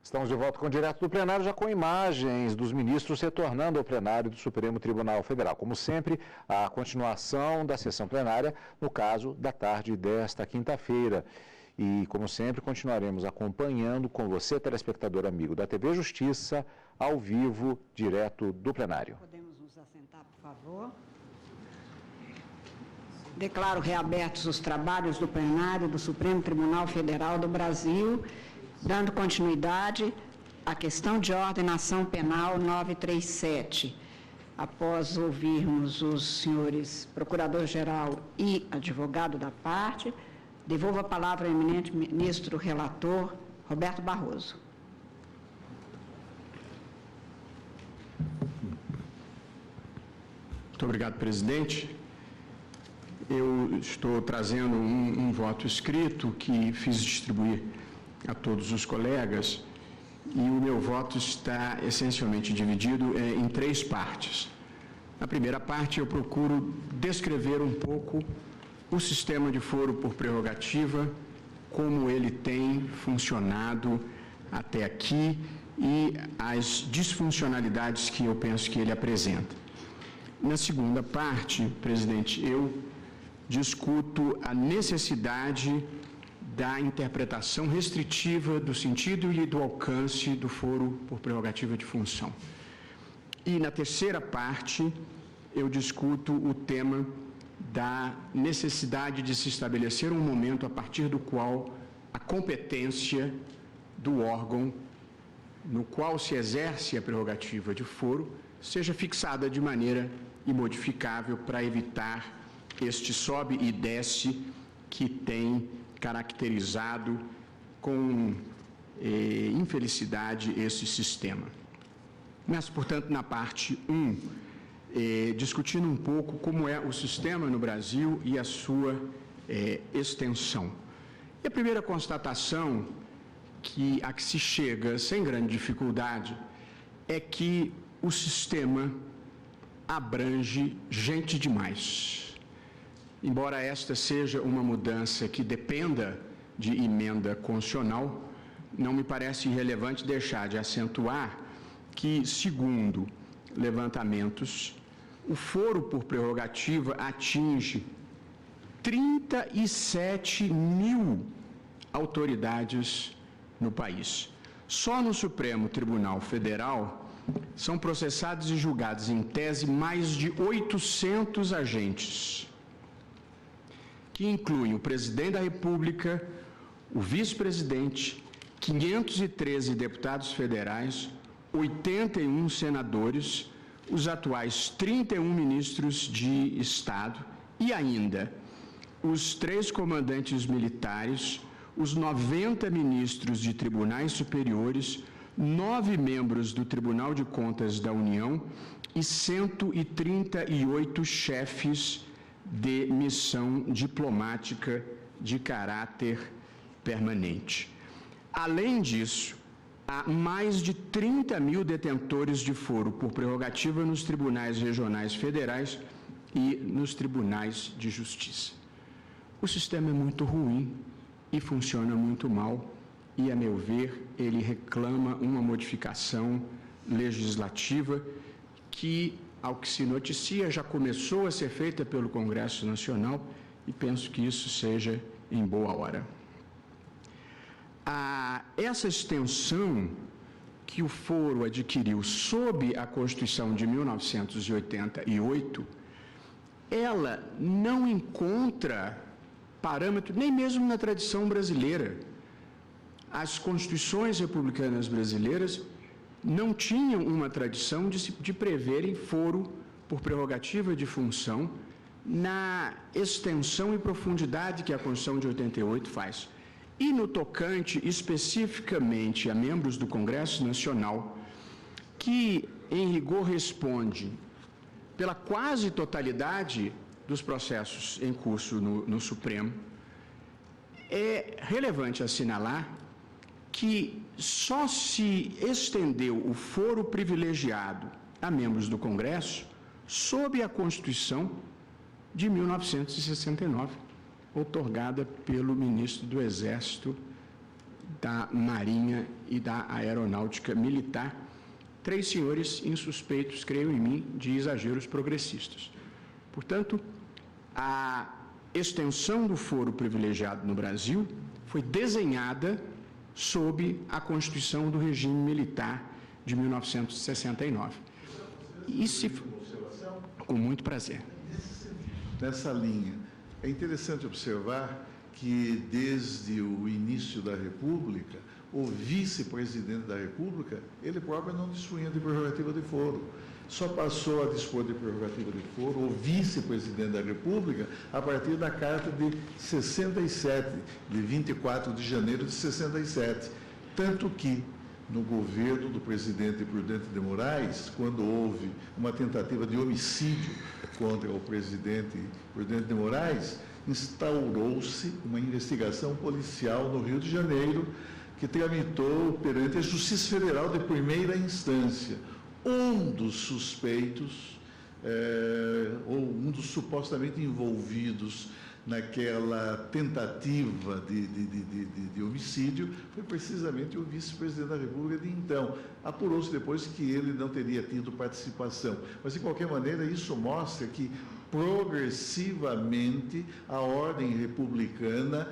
Estamos de volta com o Direto do Plenário, já com imagens dos ministros retornando ao plenário do Supremo Tribunal Federal. Como sempre, a continuação da sessão plenária, no caso da tarde desta quinta-feira. E, como sempre, continuaremos acompanhando com você, telespectador amigo da TV Justiça, ao vivo, direto do plenário. Podemos nos assentar, por favor? Declaro reabertos os trabalhos do plenário do Supremo Tribunal Federal do Brasil, dando continuidade à questão de ordenação penal 937. Após ouvirmos os senhores procurador-geral e advogado da parte, devolvo a palavra ao eminente ministro relator, Roberto Barroso. Muito obrigado, presidente. Eu estou trazendo um voto escrito que fiz distribuir a todos os colegas, e o meu voto está essencialmente dividido em três partes. Na primeira parte, eu procuro descrever um pouco o sistema de foro por prerrogativa, como ele tem funcionado até aqui e as disfuncionalidades que eu penso que ele apresenta. Na segunda parte, presidente, eu discuto a necessidade da interpretação restritiva do sentido e do alcance do foro por prerrogativa de função. E na terceira parte, eu discuto o tema da necessidade de se estabelecer um momento a partir do qual a competência do órgão no qual se exerce a prerrogativa de foro seja fixada de maneira imodificável para evitar este sobe e desce que tem caracterizado com infelicidade esse sistema. Mas, portanto, na parte 1, discutindo um pouco como é o sistema no Brasil e a sua extensão. E a primeira constatação a que se chega sem grande dificuldade é que o sistema abrange gente demais. Embora esta seja uma mudança que dependa de emenda constitucional, não me parece irrelevante deixar de acentuar que, segundo levantamentos, o foro por prerrogativa atinge 37 mil autoridades no país. Só no Supremo Tribunal Federal são processados e julgados em tese mais de 800 agentes, que incluem o presidente da República, o vice-presidente, 513 deputados federais, 81 senadores, os atuais 31 ministros de Estado e ainda os 3 comandantes militares, os 90 ministros de tribunais superiores, 9 membros do Tribunal de Contas da União e 138 chefes de missão diplomática de caráter permanente. Além disso, há mais de 30 mil detentores de foro por prerrogativa nos tribunais regionais federais e nos tribunais de justiça. O sistema é muito ruim e funciona muito mal e, a meu ver, ele reclama uma modificação legislativa que, ao que se noticia, já começou a ser feita pelo Congresso Nacional e penso que isso seja em boa hora. Essa extensão que o foro adquiriu sob a Constituição de 1988, ela não encontra parâmetro nem mesmo na tradição brasileira. As constituições republicanas brasileiras não tinham uma tradição de preverem foro por prerrogativa de função na extensão e profundidade que a Constituição de 88 faz. E no tocante especificamente a membros do Congresso Nacional, que em rigor responde pela quase totalidade dos processos em curso no Supremo, é relevante assinalar que só se estendeu o foro privilegiado a membros do Congresso sob a Constituição de 1969, outorgada pelo ministro do Exército da Marinha e da Aeronáutica Militar, 3 senhores insuspeitos, creio em mim, de exageros progressistas. Portanto, a extensão do foro privilegiado no Brasil foi desenhada sob a Constituição do Regime Militar de 1969. E se... Com muito prazer. Nessa linha, é interessante observar que, desde o início da República, o vice-presidente da República, ele próprio não dispunha de prerrogativa de foro. Só passou a dispor de prerrogativa de foro o vice-presidente da República a partir da Carta de 67, de 24 de janeiro de 67. Tanto que, no governo do presidente Prudente de Moraes, quando houve uma tentativa de homicídio contra o presidente Prudente de Moraes, instaurou-se uma investigação policial no Rio de Janeiro que tramitou perante a Justiça Federal de primeira instância. Um dos suspeitos, ou um dos supostamente envolvidos naquela tentativa de homicídio, foi precisamente o vice-presidente da República de então. Apurou-se depois que ele não teria tido participação. Mas, de qualquer maneira, isso mostra que, progressivamente, a ordem republicana,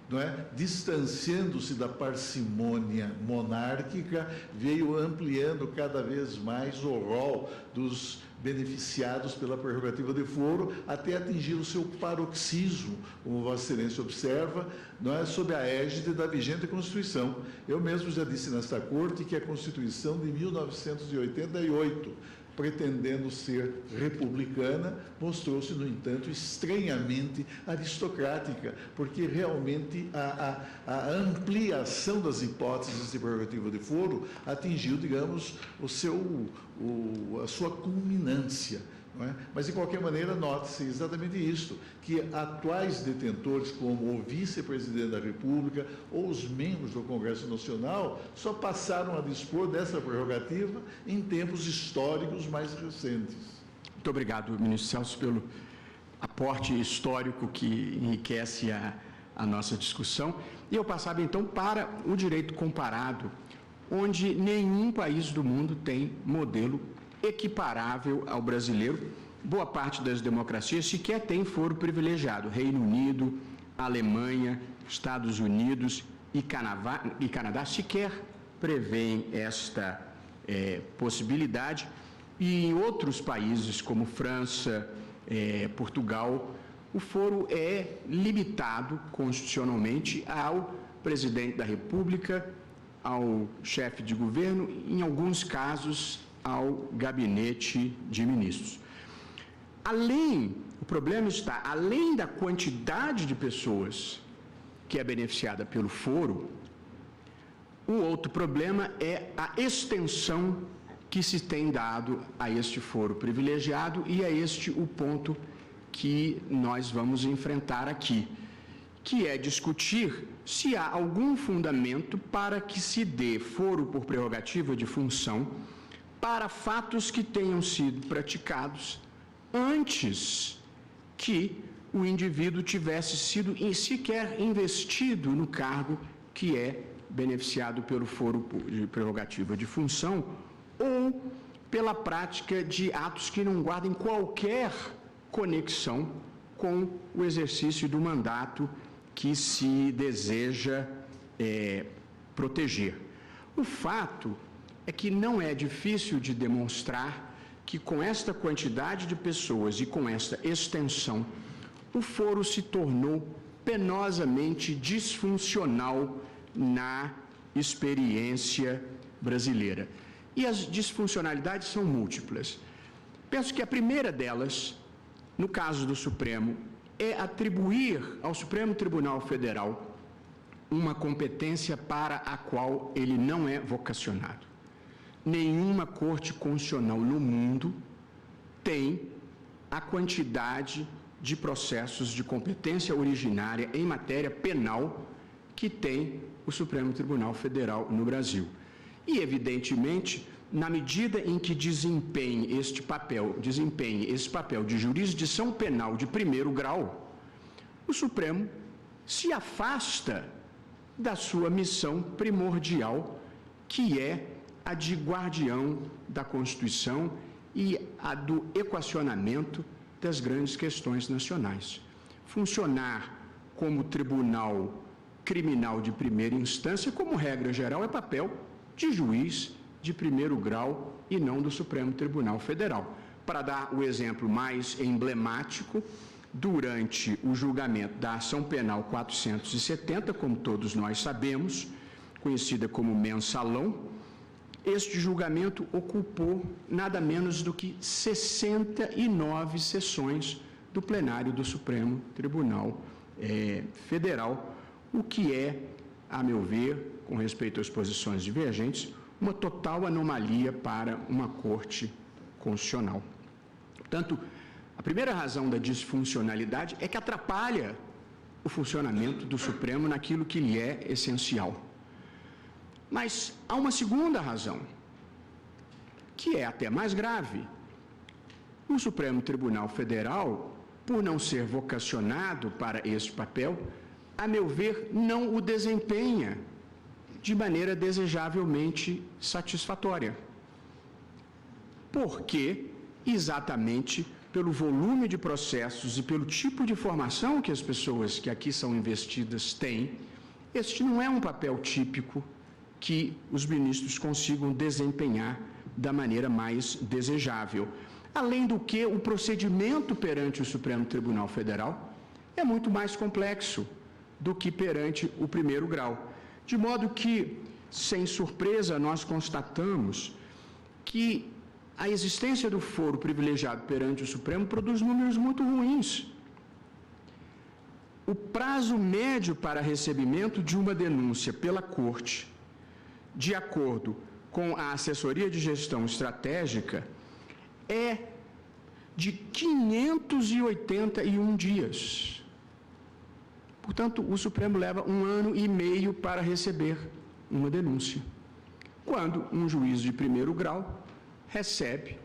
não é, distanciando-se da parcimônia monárquica, veio ampliando cada vez mais o rol dos beneficiados pela prerrogativa de foro, até atingir o seu paroxismo, como Vossa Excelência observa, não é, sob a égide da vigente Constituição. Eu mesmo já disse nesta Corte que a Constituição de 1988, pretendendo ser republicana, mostrou-se, no entanto, estranhamente aristocrática, porque realmente a ampliação das hipóteses de prerrogativa de foro atingiu, digamos, a sua culminância. Não é? Mas, de qualquer maneira, note-se exatamente isto, que atuais detentores, como o vice-presidente da República ou os membros do Congresso Nacional, só passaram a dispor dessa prerrogativa em tempos históricos mais recentes. Muito obrigado, ministro Celso, pelo aporte histórico que enriquece a nossa discussão. E eu passava, então, para o direito comparado, onde nenhum país do mundo tem modelo equiparável ao brasileiro. Boa parte das democracias sequer tem foro privilegiado. Reino Unido, Alemanha, Estados Unidos e Canadá sequer prevêem esta possibilidade. E em outros países, como França, Portugal, o foro é limitado constitucionalmente ao presidente da República, ao chefe de governo, em alguns casos, ao gabinete de ministros. O problema está, além da quantidade de pessoas que é beneficiada pelo foro, o outro problema é a extensão que se tem dado a este foro privilegiado, e é este o ponto que nós vamos enfrentar aqui, que é discutir se há algum fundamento para que se dê foro por prerrogativa de função para fatos que tenham sido praticados antes que o indivíduo tivesse sido sequer investido no cargo que é beneficiado pelo foro de prerrogativa de função, ou pela prática de atos que não guardem qualquer conexão com o exercício do mandato que se deseja proteger. O fato é que não é difícil de demonstrar que, com esta quantidade de pessoas e com esta extensão, o foro se tornou penosamente disfuncional na experiência brasileira. E as disfuncionalidades são múltiplas. Penso que a primeira delas, no caso do Supremo, é atribuir ao Supremo Tribunal Federal uma competência para a qual ele não é vocacionado. Nenhuma corte constitucional no mundo tem a quantidade de processos de competência originária em matéria penal que tem o Supremo Tribunal Federal no Brasil. E, evidentemente, na medida em que desempenhe esse papel de jurisdição penal de primeiro grau, o Supremo se afasta da sua missão primordial, que é a de guardião da Constituição e a do equacionamento das grandes questões nacionais. Funcionar como tribunal criminal de primeira instância, como regra geral, é papel de juiz de primeiro grau e não do Supremo Tribunal Federal. Para dar o exemplo mais emblemático, durante o julgamento da ação penal 470, como todos nós sabemos, conhecida como mensalão, este julgamento ocupou nada menos do que 69 sessões do plenário do Supremo Tribunal Federal, o que é, a meu ver, com respeito às posições divergentes, uma total anomalia para uma Corte Constitucional. Portanto, a primeira razão da disfuncionalidade é que atrapalha o funcionamento do Supremo naquilo que lhe é essencial. Mas há uma segunda razão, que é até mais grave. O Supremo Tribunal Federal, por não ser vocacionado para este papel, a meu ver, não o desempenha de maneira desejavelmente satisfatória. Porque, exatamente pelo volume de processos e pelo tipo de formação que as pessoas que aqui são investidas têm, este não é um papel típico que os ministros consigam desempenhar da maneira mais desejável. Além do que, o procedimento perante o Supremo Tribunal Federal é muito mais complexo do que perante o primeiro grau. De modo que, sem surpresa, nós constatamos que a existência do foro privilegiado perante o Supremo produz números muito ruins. O prazo médio para recebimento de uma denúncia pela Corte, de acordo com a Assessoria de Gestão Estratégica, é de 581 dias. Portanto, o Supremo leva 1 ano e meio para receber uma denúncia, quando um juiz de primeiro grau recebe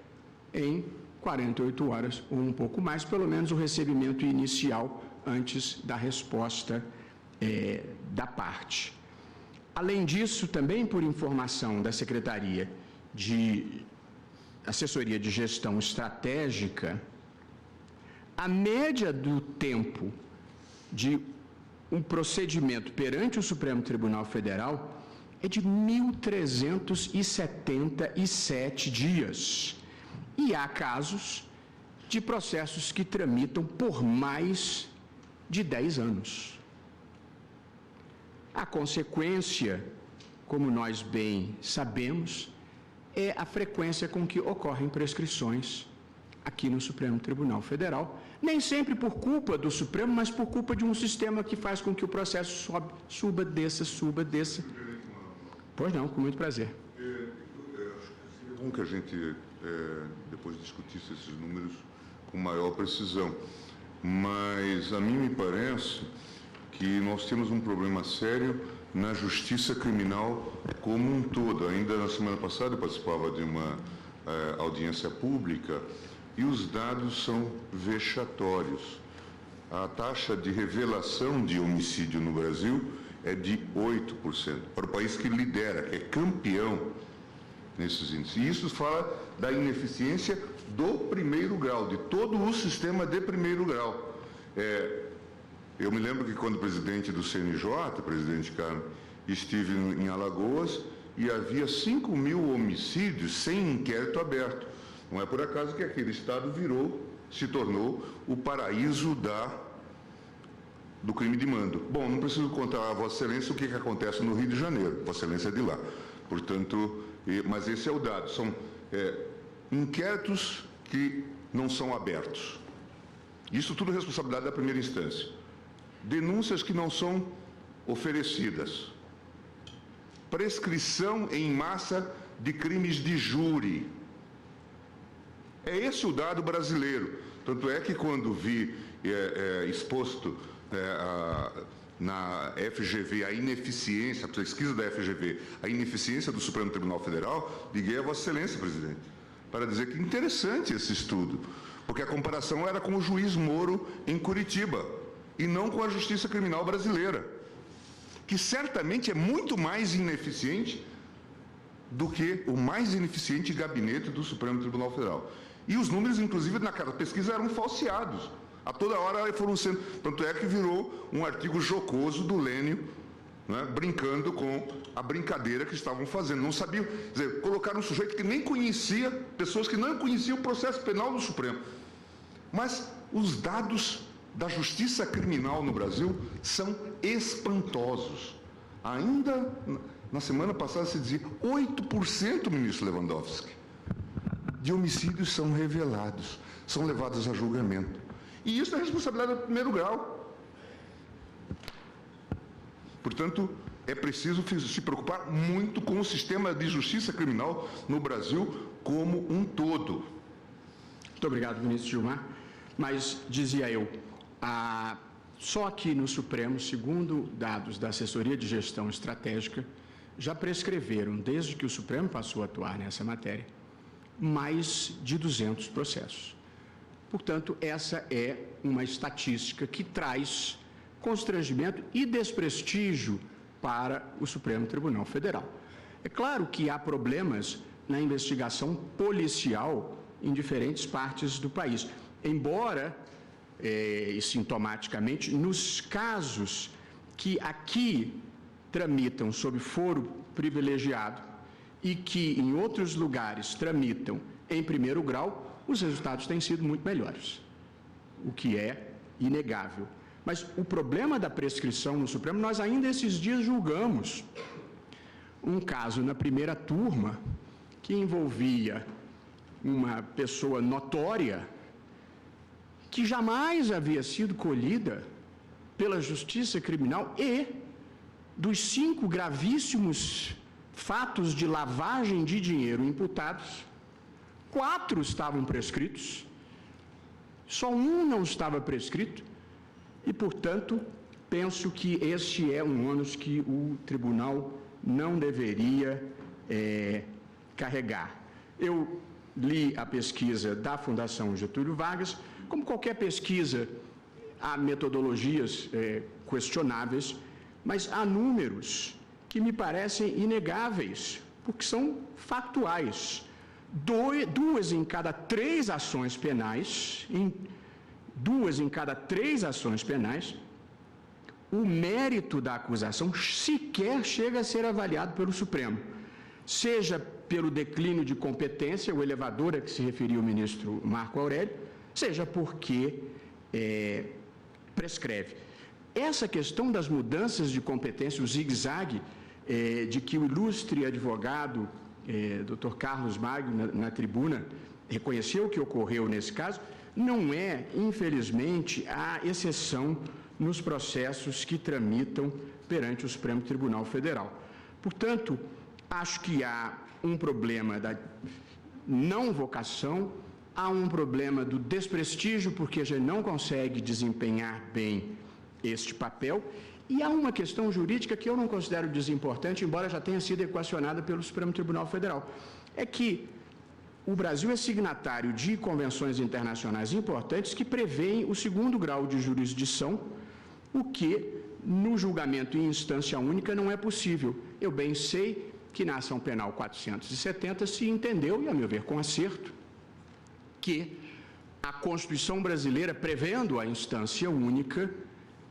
em 48 horas ou um pouco mais, pelo menos o recebimento inicial antes da resposta da parte. Além disso, também por informação da Secretaria de Assessoria de Gestão Estratégica, a média do tempo de um procedimento perante o Supremo Tribunal Federal é de 1.377 dias. E há casos de processos que tramitam por mais de 10 anos. A consequência, como nós bem sabemos, é a frequência com que ocorrem prescrições aqui no Supremo Tribunal Federal, nem sempre por culpa do Supremo, mas por culpa de um sistema que faz com que o processo suba, desça. Pois não, com muito prazer. Seria bom que a gente depois discutisse esses números com maior precisão, mas a mim me parece que nós temos um problema sério na justiça criminal como um todo. Ainda na semana passada eu participava de uma audiência pública e os dados são vexatórios. A taxa de revelação de homicídio no Brasil é de 8%, para o país que lidera, que é campeão nesses índices. E isso fala da ineficiência do primeiro grau, de todo o sistema de primeiro grau. Eu me lembro que quando o presidente do CNJ, presidente Carlos, estive em Alagoas e havia 5.000 homicídios sem inquérito aberto. Não é por acaso que aquele estado se tornou o paraíso do crime de mando. Bom, não preciso contar a Vossa Excelência o que acontece no Rio de Janeiro. Vossa Excelência é de lá. Portanto, mas esse é o dado. São inquéritos que não são abertos. Isso tudo é responsabilidade da primeira instância. Denúncias que não são oferecidas. Prescrição em massa de crimes de júri. É esse o dado brasileiro. Tanto é que quando vi exposto na FGV a ineficiência, a pesquisa da FGV, a ineficiência do Supremo Tribunal Federal, liguei a Vossa Excelência, presidente, para dizer que interessante esse estudo, porque a comparação era com o juiz Moro em Curitiba, e não com a justiça criminal brasileira, que certamente é muito mais ineficiente do que o mais ineficiente gabinete do Supremo Tribunal Federal. E os números, inclusive, naquela pesquisa eram falseados. A toda hora foram sendo... Tanto é que virou um artigo jocoso do Lênio, né, brincando com a brincadeira que estavam fazendo. Não sabiam... Quer dizer, colocaram um sujeito que nem conhecia, pessoas que não conheciam o processo penal do Supremo. Mas os dados da justiça criminal no Brasil são espantosos. Ainda na semana passada se dizia 8%, ministro Lewandowski, de homicídios são revelados, são levados a julgamento. E isso é responsabilidade do primeiro grau. Portanto, é preciso se preocupar muito com o sistema de justiça criminal no Brasil como um todo. Muito obrigado, ministro Gilmar. Mas, dizia eu, só aqui no Supremo, segundo dados da Assessoria de Gestão Estratégica, já prescreveram, desde que o Supremo passou a atuar nessa matéria, mais de 200 processos. Portanto, essa é uma estatística que traz constrangimento e desprestígio para o Supremo Tribunal Federal. É claro que há problemas na investigação policial em diferentes partes do país, embora, sintomaticamente, nos casos que aqui tramitam sob foro privilegiado e que em outros lugares tramitam em primeiro grau, os resultados têm sido muito melhores, o que é inegável. Mas o problema da prescrição no Supremo, nós ainda esses dias julgamos um caso na primeira turma que envolvia uma pessoa notória que jamais havia sido colhida pela justiça criminal e dos 5 gravíssimos fatos de lavagem de dinheiro imputados, 4 estavam prescritos, só um não estava prescrito e, portanto, penso que este é um ônus que o tribunal não deveria carregar. Eu li a pesquisa da Fundação Getúlio Vargas. Como qualquer pesquisa, há metodologias questionáveis, mas há números que me parecem inegáveis, porque são factuais. 2 em cada 3 ações penais, o mérito da acusação sequer chega a ser avaliado pelo Supremo, seja pelo declínio de competência, o elevador a que se referiu o ministro Marco Aurélio, seja porque prescreve. Essa questão das mudanças de competência, o zigue-zague, de que o ilustre advogado, Dr. Carlos Magno, na tribuna, reconheceu que ocorreu nesse caso, não é, infelizmente, a exceção nos processos que tramitam perante o Supremo Tribunal Federal. Portanto, acho que há um problema da não vocação, há um problema do desprestígio, porque a gente não consegue desempenhar bem este papel, e há uma questão jurídica que eu não considero desimportante, embora já tenha sido equacionada pelo Supremo Tribunal Federal. É que o Brasil é signatário de convenções internacionais importantes que prevêem o 2º grau de jurisdição, o que, no julgamento em instância única, não é possível. Eu bem sei que na ação penal 470 se entendeu, e a meu ver com acerto, que a Constituição brasileira, prevendo a instância única,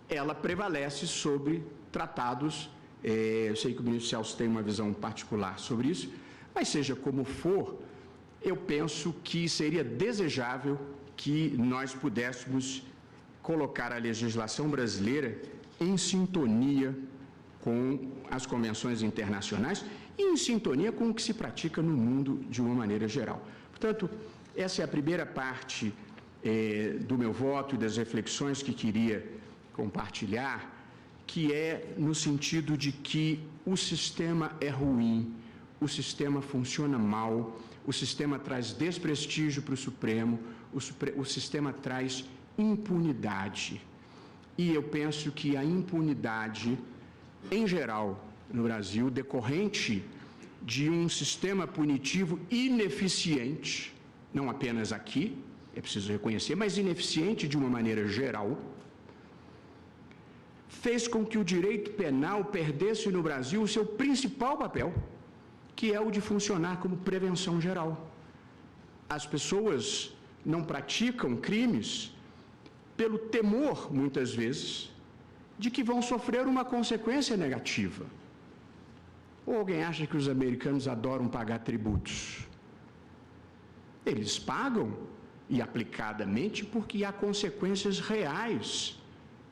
ela prevalece sobre tratados. Eu sei que o ministro Celso tem uma visão particular sobre isso, mas seja como for, eu penso que seria desejável que nós pudéssemos colocar a legislação brasileira em sintonia com as convenções internacionais e em sintonia com o que se pratica no mundo de uma maneira geral. Portanto, essa é a primeira parte do meu voto e das reflexões que queria compartilhar, que é no sentido de que o sistema é ruim, o sistema funciona mal, o sistema traz desprestígio para o Supremo, o sistema traz impunidade. E eu penso que a impunidade, em geral, no Brasil, decorrente de um sistema punitivo ineficiente, não apenas aqui, é preciso reconhecer, mas ineficiente de uma maneira geral, fez com que o direito penal perdesse no Brasil o seu principal papel, que é o de funcionar como prevenção geral. As pessoas não praticam crimes pelo temor, muitas vezes, de que vão sofrer uma consequência negativa. Ou alguém acha que os americanos adoram pagar tributos? Eles pagam, e aplicadamente, porque há consequências reais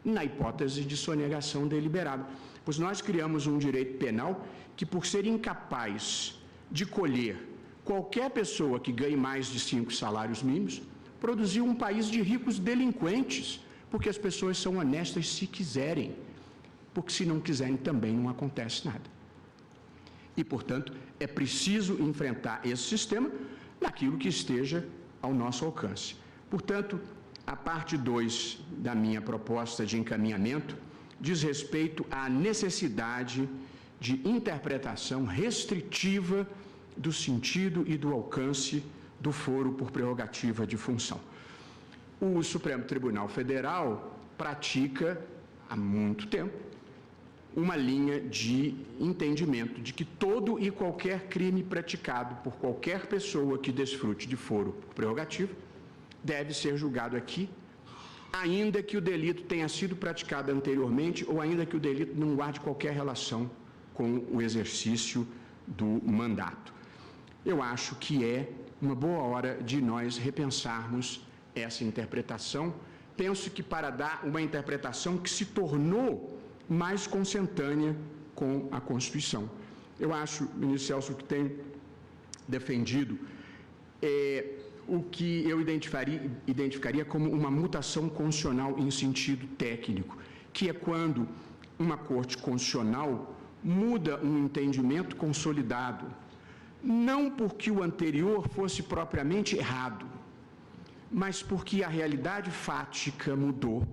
na hipótese de sonegação deliberada. Pois nós criamos um direito penal que, por ser incapaz de colher qualquer pessoa que ganhe mais de 5 salários mínimos, produziu um país de ricos delinquentes, porque as pessoas são honestas se quiserem, porque se não quiserem também não acontece nada. E, portanto, é preciso enfrentar esse sistema naquilo que esteja ao nosso alcance. Portanto, a parte 2 da minha proposta de encaminhamento diz respeito à necessidade de interpretação restritiva do sentido e do alcance do foro por prerrogativa de função. O Supremo Tribunal Federal pratica, há muito tempo, uma linha de entendimento de que todo e qualquer crime praticado por qualquer pessoa que desfrute de foro por prerrogativa deve ser julgado aqui, ainda que o delito tenha sido praticado anteriormente ou ainda que o delito não guarde qualquer relação com o exercício do mandato. Eu acho que é uma boa hora de nós repensarmos essa interpretação. Penso que para dar uma interpretação que se tornou mais consentânea com a Constituição. Eu acho, ministro Celso, que tem defendido o que eu identificaria como uma mutação constitucional em sentido técnico, que é quando uma Corte Constitucional muda um entendimento consolidado, não porque o anterior fosse propriamente errado, mas porque a realidade fática mudou,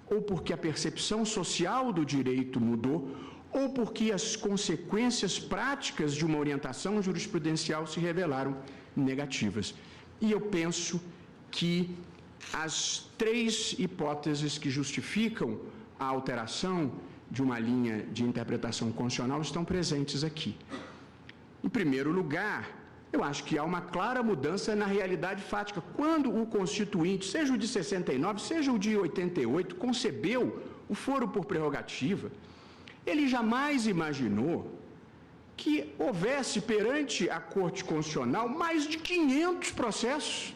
ou porque a percepção social do direito mudou, ou porque as consequências práticas de uma orientação jurisprudencial se revelaram negativas. E eu penso que as 3 hipóteses que justificam a alteração de uma linha de interpretação constitucional estão presentes aqui. Em primeiro lugar, eu acho que há uma clara mudança na realidade fática. Quando o Constituinte, seja o de 69, seja o de 88, concebeu o foro por prerrogativa, ele jamais imaginou que houvesse perante a Corte Constitucional mais de 500 processos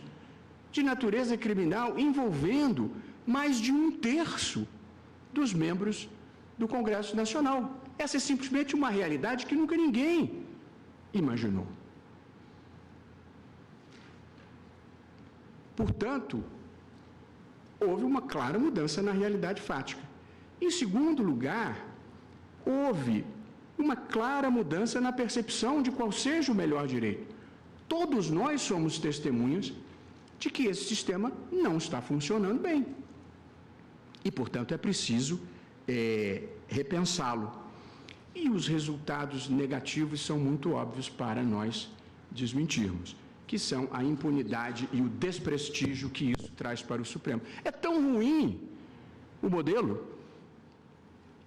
de natureza criminal envolvendo mais de 1/3 dos membros do Congresso Nacional. Essa é simplesmente uma realidade que nunca ninguém imaginou. Portanto, houve uma clara mudança na realidade fática. Em segundo lugar, houve uma clara mudança na percepção de qual seja o melhor direito. Todos nós somos testemunhas de que esse sistema não está funcionando bem. E, portanto, é preciso repensá-lo. E os resultados negativos são muito óbvios para nós desmentirmos, que são a impunidade e o desprestígio que isso traz para o Supremo. É tão ruim o modelo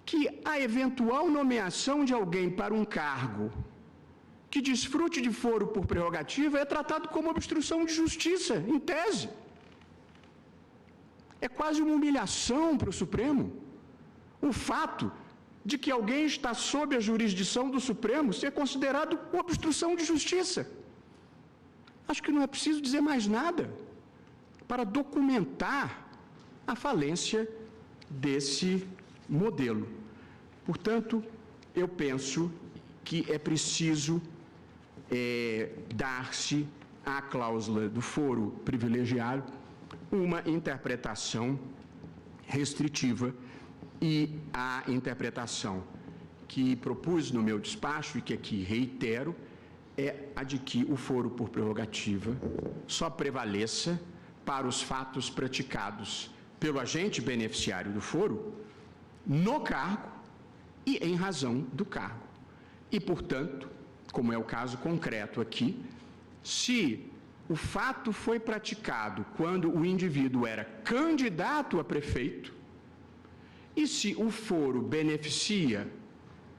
que a eventual nomeação de alguém para um cargo que desfrute de foro por prerrogativa é tratado como obstrução de justiça, em tese. É quase uma humilhação para o Supremo o fato de que alguém está sob a jurisdição do Supremo ser considerado obstrução de justiça. Acho que não é preciso dizer mais nada para documentar a falência desse modelo. Portanto, eu penso que é preciso dar-se à cláusula do foro privilegiado uma interpretação restritiva e a interpretação que propus no meu despacho e que aqui reitero é a de que o foro por prerrogativa só prevaleça para os fatos praticados pelo agente beneficiário do foro no cargo e em razão do cargo. E, portanto, como é o caso concreto aqui, se o fato foi praticado quando o indivíduo era candidato a prefeito E se o foro beneficia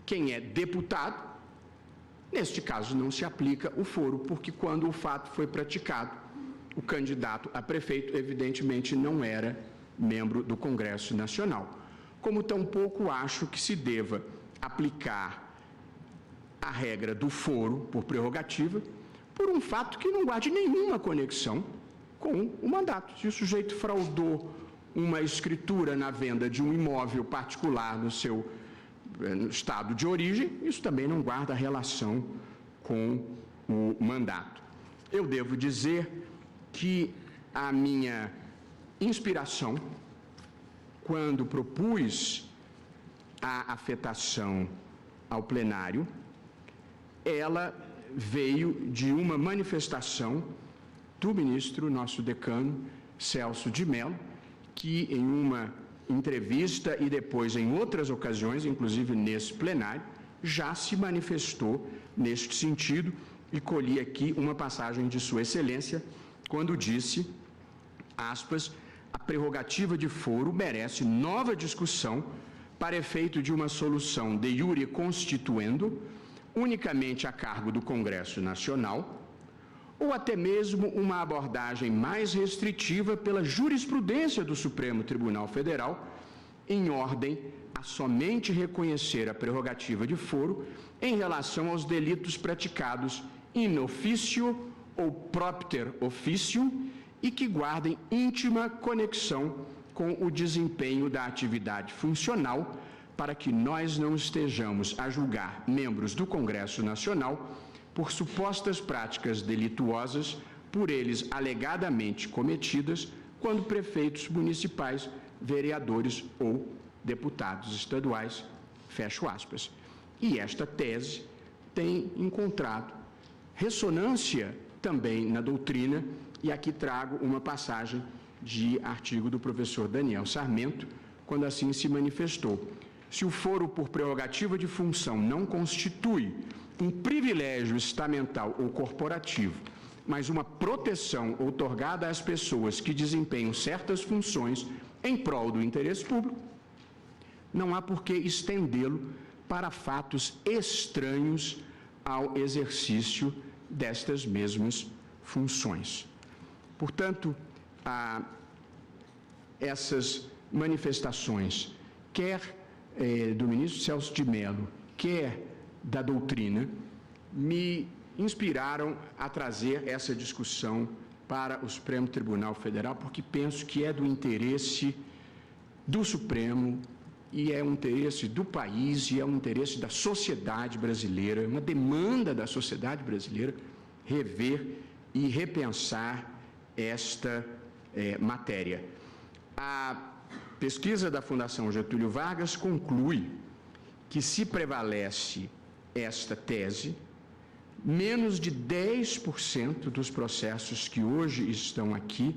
quem é deputado, neste caso não se aplica o foro, porque quando o fato foi praticado, o candidato a prefeito evidentemente não era membro do Congresso Nacional. Como tampouco acho que se deva aplicar a regra do foro por prerrogativa por um fato que não guarde nenhuma conexão com o mandato. Se o sujeito fraudou uma escritura na venda de um imóvel particular no seu estado de origem, isso também não guarda relação com o mandato. Eu devo dizer que a minha inspiração, quando propus a afetação ao plenário, ela veio de uma manifestação do ministro, nosso decano, Celso de Mello, que em uma entrevista e depois em outras ocasiões, inclusive nesse plenário, já se manifestou neste sentido, e colhi aqui uma passagem de Sua Excelência, quando disse, aspas, a prerrogativa de foro merece nova discussão para efeito de uma solução de iure constituendo, unicamente a cargo do Congresso Nacional, ou até mesmo uma abordagem mais restritiva pela jurisprudência do Supremo Tribunal Federal, em ordem a somente reconhecer a prerrogativa de foro em relação aos delitos praticados in officio ou propter officium e que guardem íntima conexão com o desempenho da atividade funcional, para que nós não estejamos a julgar membros do Congresso Nacional por supostas práticas delituosas, por eles alegadamente cometidas, quando prefeitos municipais, vereadores ou deputados estaduais, fecho aspas. E esta tese tem encontrado ressonância também na doutrina, e aqui trago uma passagem de artigo do professor Daniel Sarmento, quando assim se manifestou. Se o foro por prerrogativa de função não constitui um privilégio estamental ou corporativo, mas uma proteção outorgada às pessoas que desempenham certas funções em prol do interesse público, não há por que estendê-lo para fatos estranhos ao exercício destas mesmas funções. Portanto, essas manifestações, quer do ministro Celso de Mello, quer da doutrina, me inspiraram a trazer essa discussão para o Supremo Tribunal Federal, porque penso que é do interesse do Supremo e é um interesse do país e é um interesse da sociedade brasileira, uma demanda da sociedade brasileira rever e repensar esta matéria. A pesquisa da Fundação Getúlio Vargas conclui que, se prevalece esta tese, menos de 10% dos processos que hoje estão aqui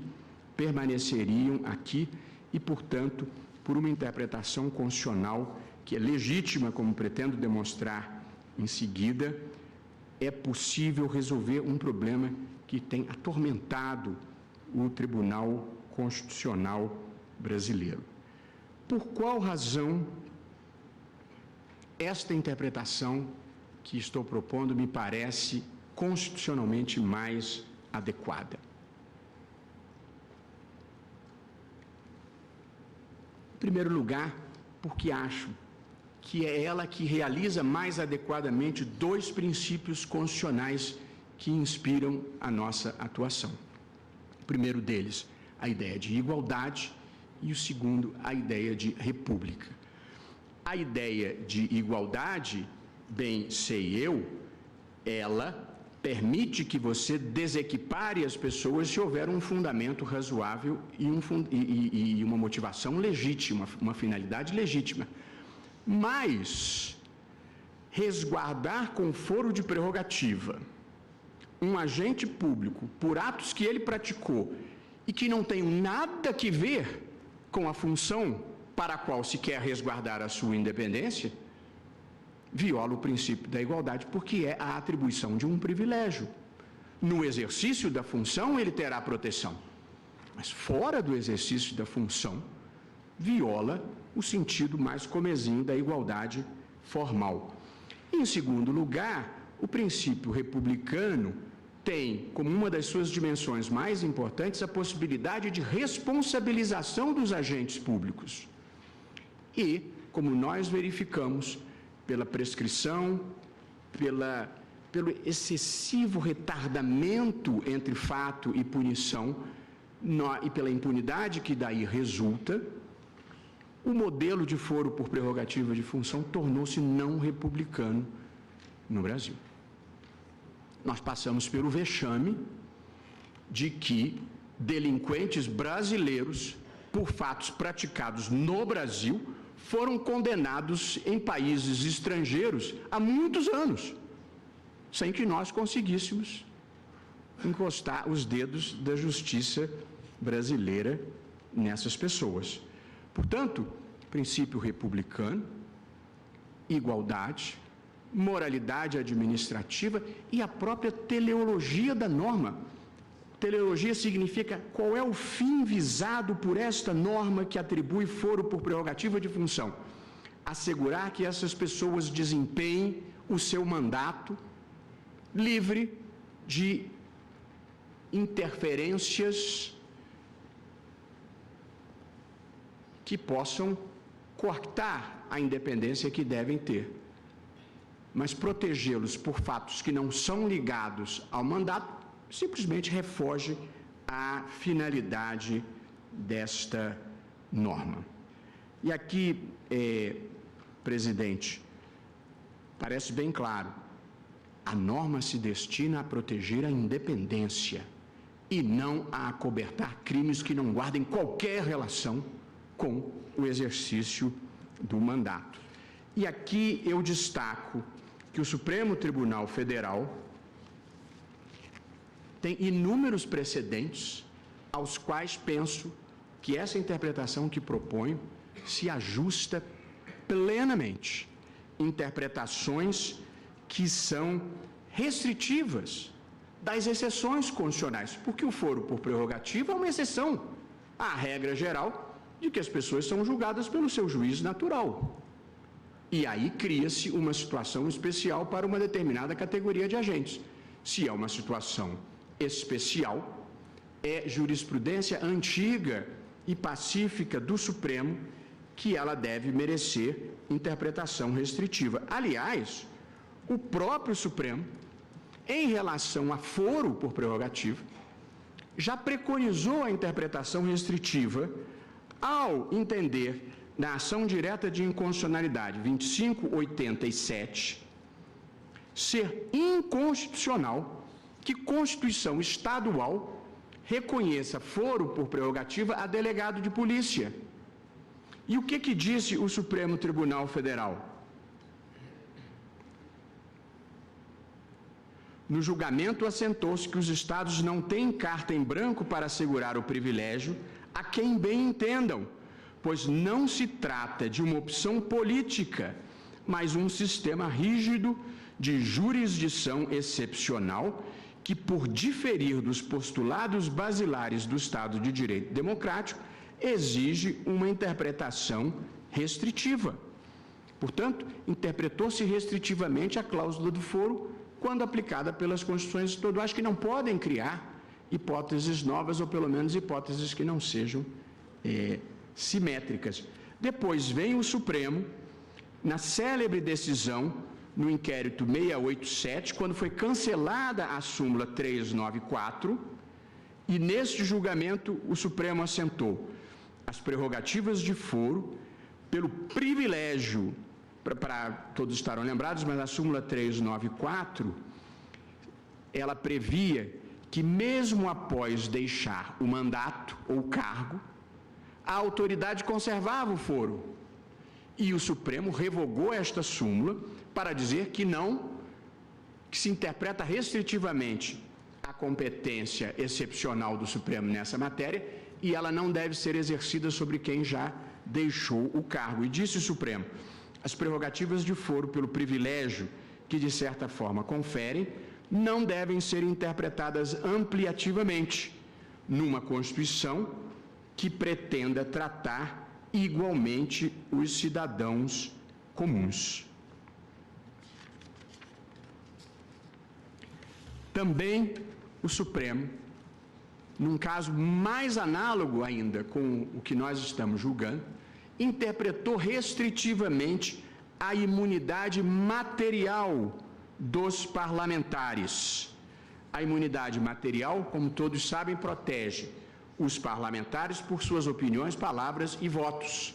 permaneceriam aqui e, portanto, por uma interpretação constitucional que é legítima, como pretendo demonstrar em seguida, é possível resolver um problema que tem atormentado o Tribunal Constitucional brasileiro. Por qual razão esta interpretação que estou propondo me parece constitucionalmente mais adequada? Em primeiro lugar, porque acho que é ela que realiza mais adequadamente dois princípios constitucionais que inspiram a nossa atuação. O primeiro deles, a ideia de igualdade, e o segundo, a ideia de república. A ideia de igualdade, bem sei eu, ela permite que você desequipare as pessoas se houver um fundamento razoável e uma motivação legítima, uma finalidade legítima. Mas resguardar com foro de prerrogativa um agente público por atos que ele praticou e que não tem nada que ver com a função para a qual se quer resguardar a sua independência, viola o princípio da igualdade, porque é a atribuição de um privilégio. No exercício da função, ele terá proteção, mas fora do exercício da função, viola o sentido mais comezinho da igualdade formal. Em segundo lugar, o princípio republicano tem como uma das suas dimensões mais importantes a possibilidade de responsabilização dos agentes públicos. E, como nós verificamos, pela prescrição, pelo excessivo retardamento entre fato e punição, e pela impunidade que daí resulta, o modelo de foro por prerrogativa de função tornou-se não republicano no Brasil. Nós passamos pelo vexame de que delinquentes brasileiros, por fatos praticados no Brasil, foram condenados em países estrangeiros há muitos anos, sem que nós conseguíssemos encostar os dedos da justiça brasileira nessas pessoas. Portanto, princípio republicano, igualdade, moralidade administrativa e a própria teleologia da norma. Teleologia significa qual é o fim visado por esta norma que atribui foro por prerrogativa de função. Assegurar que essas pessoas desempenhem o seu mandato livre de interferências que possam cortar a independência que devem ter. Mas protegê-los por fatos que não são ligados ao mandato simplesmente refoge à finalidade desta norma. E aqui, presidente, parece bem claro, a norma se destina a proteger a independência e não a acobertar crimes que não guardem qualquer relação com o exercício do mandato. E aqui eu destaco que o Supremo Tribunal Federal tem inúmeros precedentes aos quais penso que essa interpretação que proponho se ajusta plenamente. Interpretações que são restritivas das exceções constitucionais, porque o foro por prerrogativa é uma exceção à regra geral de que as pessoas são julgadas pelo seu juiz natural. E aí cria-se uma situação especial para uma determinada categoria de agentes. Se é uma situação especial, é jurisprudência antiga e pacífica do Supremo que ela deve merecer interpretação restritiva. Aliás, o próprio Supremo, em relação a foro por prerrogativa, já preconizou a interpretação restritiva ao entender na ação direta de inconstitucionalidade 2587 ser inconstitucional que Constituição estadual reconheça foro por prerrogativa a delegado de polícia. E o que disse o Supremo Tribunal Federal? No julgamento assentou-se que os estados não têm carta em branco para assegurar o privilégio a quem bem entendam, pois não se trata de uma opção política, mas um sistema rígido de jurisdição excepcional que, por diferir dos postulados basilares do Estado de Direito Democrático, exige uma interpretação restritiva. Portanto, interpretou-se restritivamente a cláusula do foro quando aplicada pelas constituições estaduais, que não podem criar hipóteses novas, ou pelo menos hipóteses que não sejam simétricas. Depois vem o Supremo, na célebre decisão no inquérito 687, quando foi cancelada a súmula 394, e neste julgamento o Supremo assentou as prerrogativas de foro pelo privilégio, para todos estarão lembrados, mas a súmula 394, ela previa que mesmo após deixar o mandato ou o cargo, a autoridade conservava o foro. E o Supremo revogou esta súmula para dizer que não, que se interpreta restritivamente a competência excepcional do Supremo nessa matéria e ela não deve ser exercida sobre quem já deixou o cargo. E disse o Supremo, as prerrogativas de foro pelo privilégio que de certa forma conferem não devem ser interpretadas ampliativamente numa Constituição que pretenda tratar igualmente os cidadãos comuns. Também o Supremo, num caso mais análogo ainda com o que nós estamos julgando, interpretou restritivamente a imunidade material dos parlamentares. A imunidade material, como todos sabem, protege os parlamentares por suas opiniões, palavras e votos.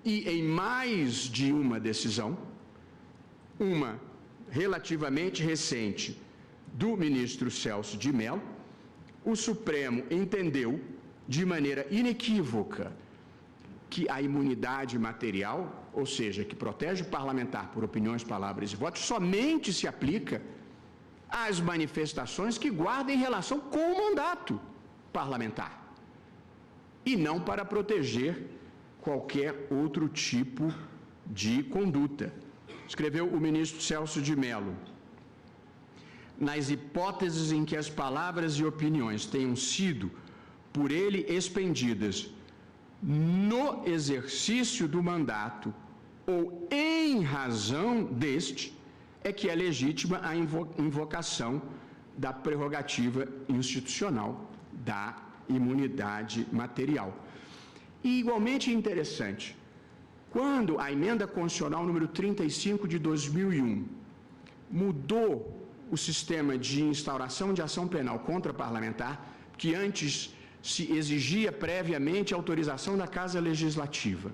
E em mais de uma decisão, uma relativamente recente do ministro Celso de Mello, o Supremo entendeu de maneira inequívoca que a imunidade material, ou seja, que protege o parlamentar por opiniões, palavras e votos, somente se aplica às manifestações que guardem relação com o mandato parlamentar e não para proteger qualquer outro tipo de conduta. Escreveu o ministro Celso de Mello: nas hipóteses em que as palavras e opiniões tenham sido por ele expendidas no exercício do mandato ou em razão deste, é que é legítima a invocação da prerrogativa institucional da imunidade material. E igualmente interessante, quando a emenda constitucional número 35 de 2001 mudou o sistema de instauração de ação penal contra parlamentar, que antes se exigia previamente a autorização da Casa Legislativa,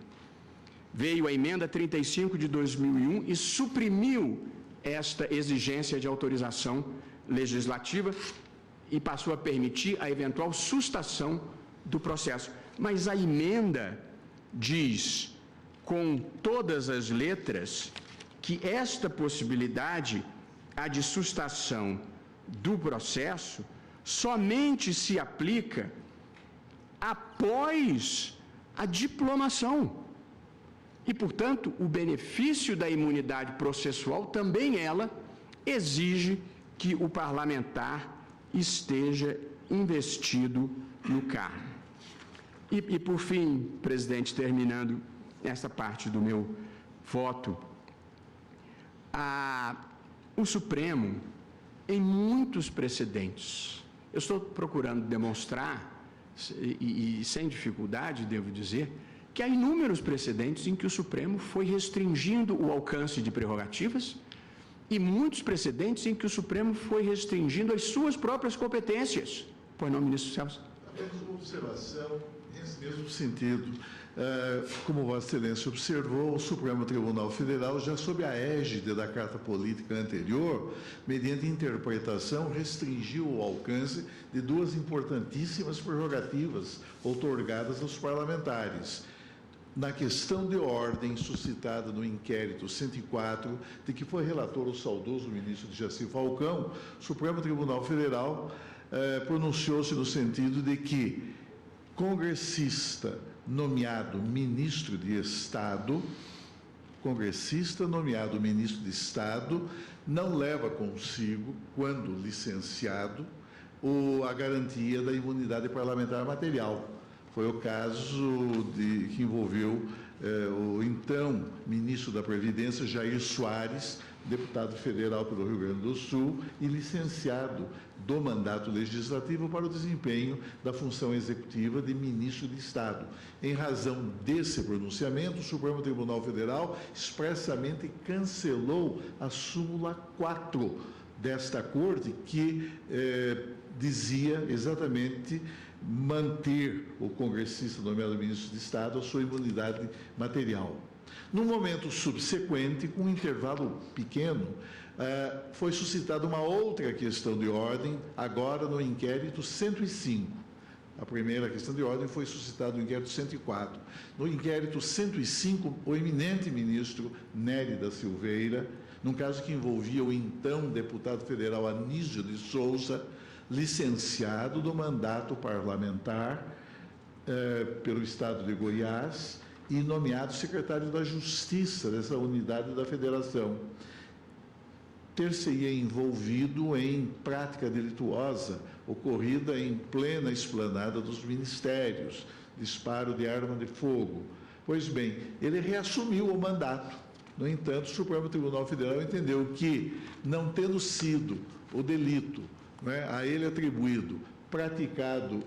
veio a emenda 35 de 2001 e suprimiu esta exigência de autorização legislativa e passou a permitir a eventual sustação do processo. Mas a emenda diz, com todas as letras, que esta possibilidade, a de sustação do processo, somente se aplica após a diplomação. E, portanto, o benefício da imunidade processual também ela exige que o parlamentar esteja investido no cargo. E por fim, presidente, terminando essa parte do meu voto, o Supremo, em muitos precedentes, eu estou procurando demonstrar, e sem dificuldade, devo dizer, que há inúmeros precedentes em que o Supremo foi restringindo o alcance de prerrogativas e muitos precedentes em que o Supremo foi restringindo as suas próprias competências. Pois não, ministro Celso? Apenas uma observação nesse mesmo sentido. Como Vossa Excelência observou, o Supremo Tribunal Federal, já sob a égide da Carta Política anterior, mediante interpretação, restringiu o alcance de duas importantíssimas prerrogativas outorgadas aos parlamentares. Na questão de ordem suscitada no inquérito 104, de que foi relator o saudoso ministro Jaci Falcão, o Supremo Tribunal Federal pronunciou-se no sentido de que congressista nomeado ministro de Estado, não leva consigo, quando licenciado, a garantia da imunidade parlamentar material. Foi o caso que envolveu o então ministro da Previdência, Jair Soares, deputado federal pelo Rio Grande do Sul e licenciado do mandato legislativo para o desempenho da função executiva de ministro de Estado. Em razão desse pronunciamento, o Supremo Tribunal Federal expressamente cancelou a súmula 4 desta Corte, que dizia exatamente manter o congressista nomeado ministro de Estado a sua imunidade material. No momento subsequente, com um intervalo pequeno, foi suscitada uma outra questão de ordem, agora no inquérito 105. A primeira questão de ordem foi suscitada no inquérito 104. No inquérito 105, o eminente ministro Nery da Silveira, num caso que envolvia o então deputado federal Anísio de Souza, licenciado do mandato parlamentar pelo Estado de Goiás e nomeado secretário da Justiça dessa unidade da Federação, ter-se-ia envolvido em prática delituosa ocorrida em plena esplanada dos ministérios, disparo de arma de fogo, Pois bem, ele reassumiu o mandato. No entanto, o Supremo Tribunal Federal entendeu que, não tendo sido o delito, né, a ele atribuído praticado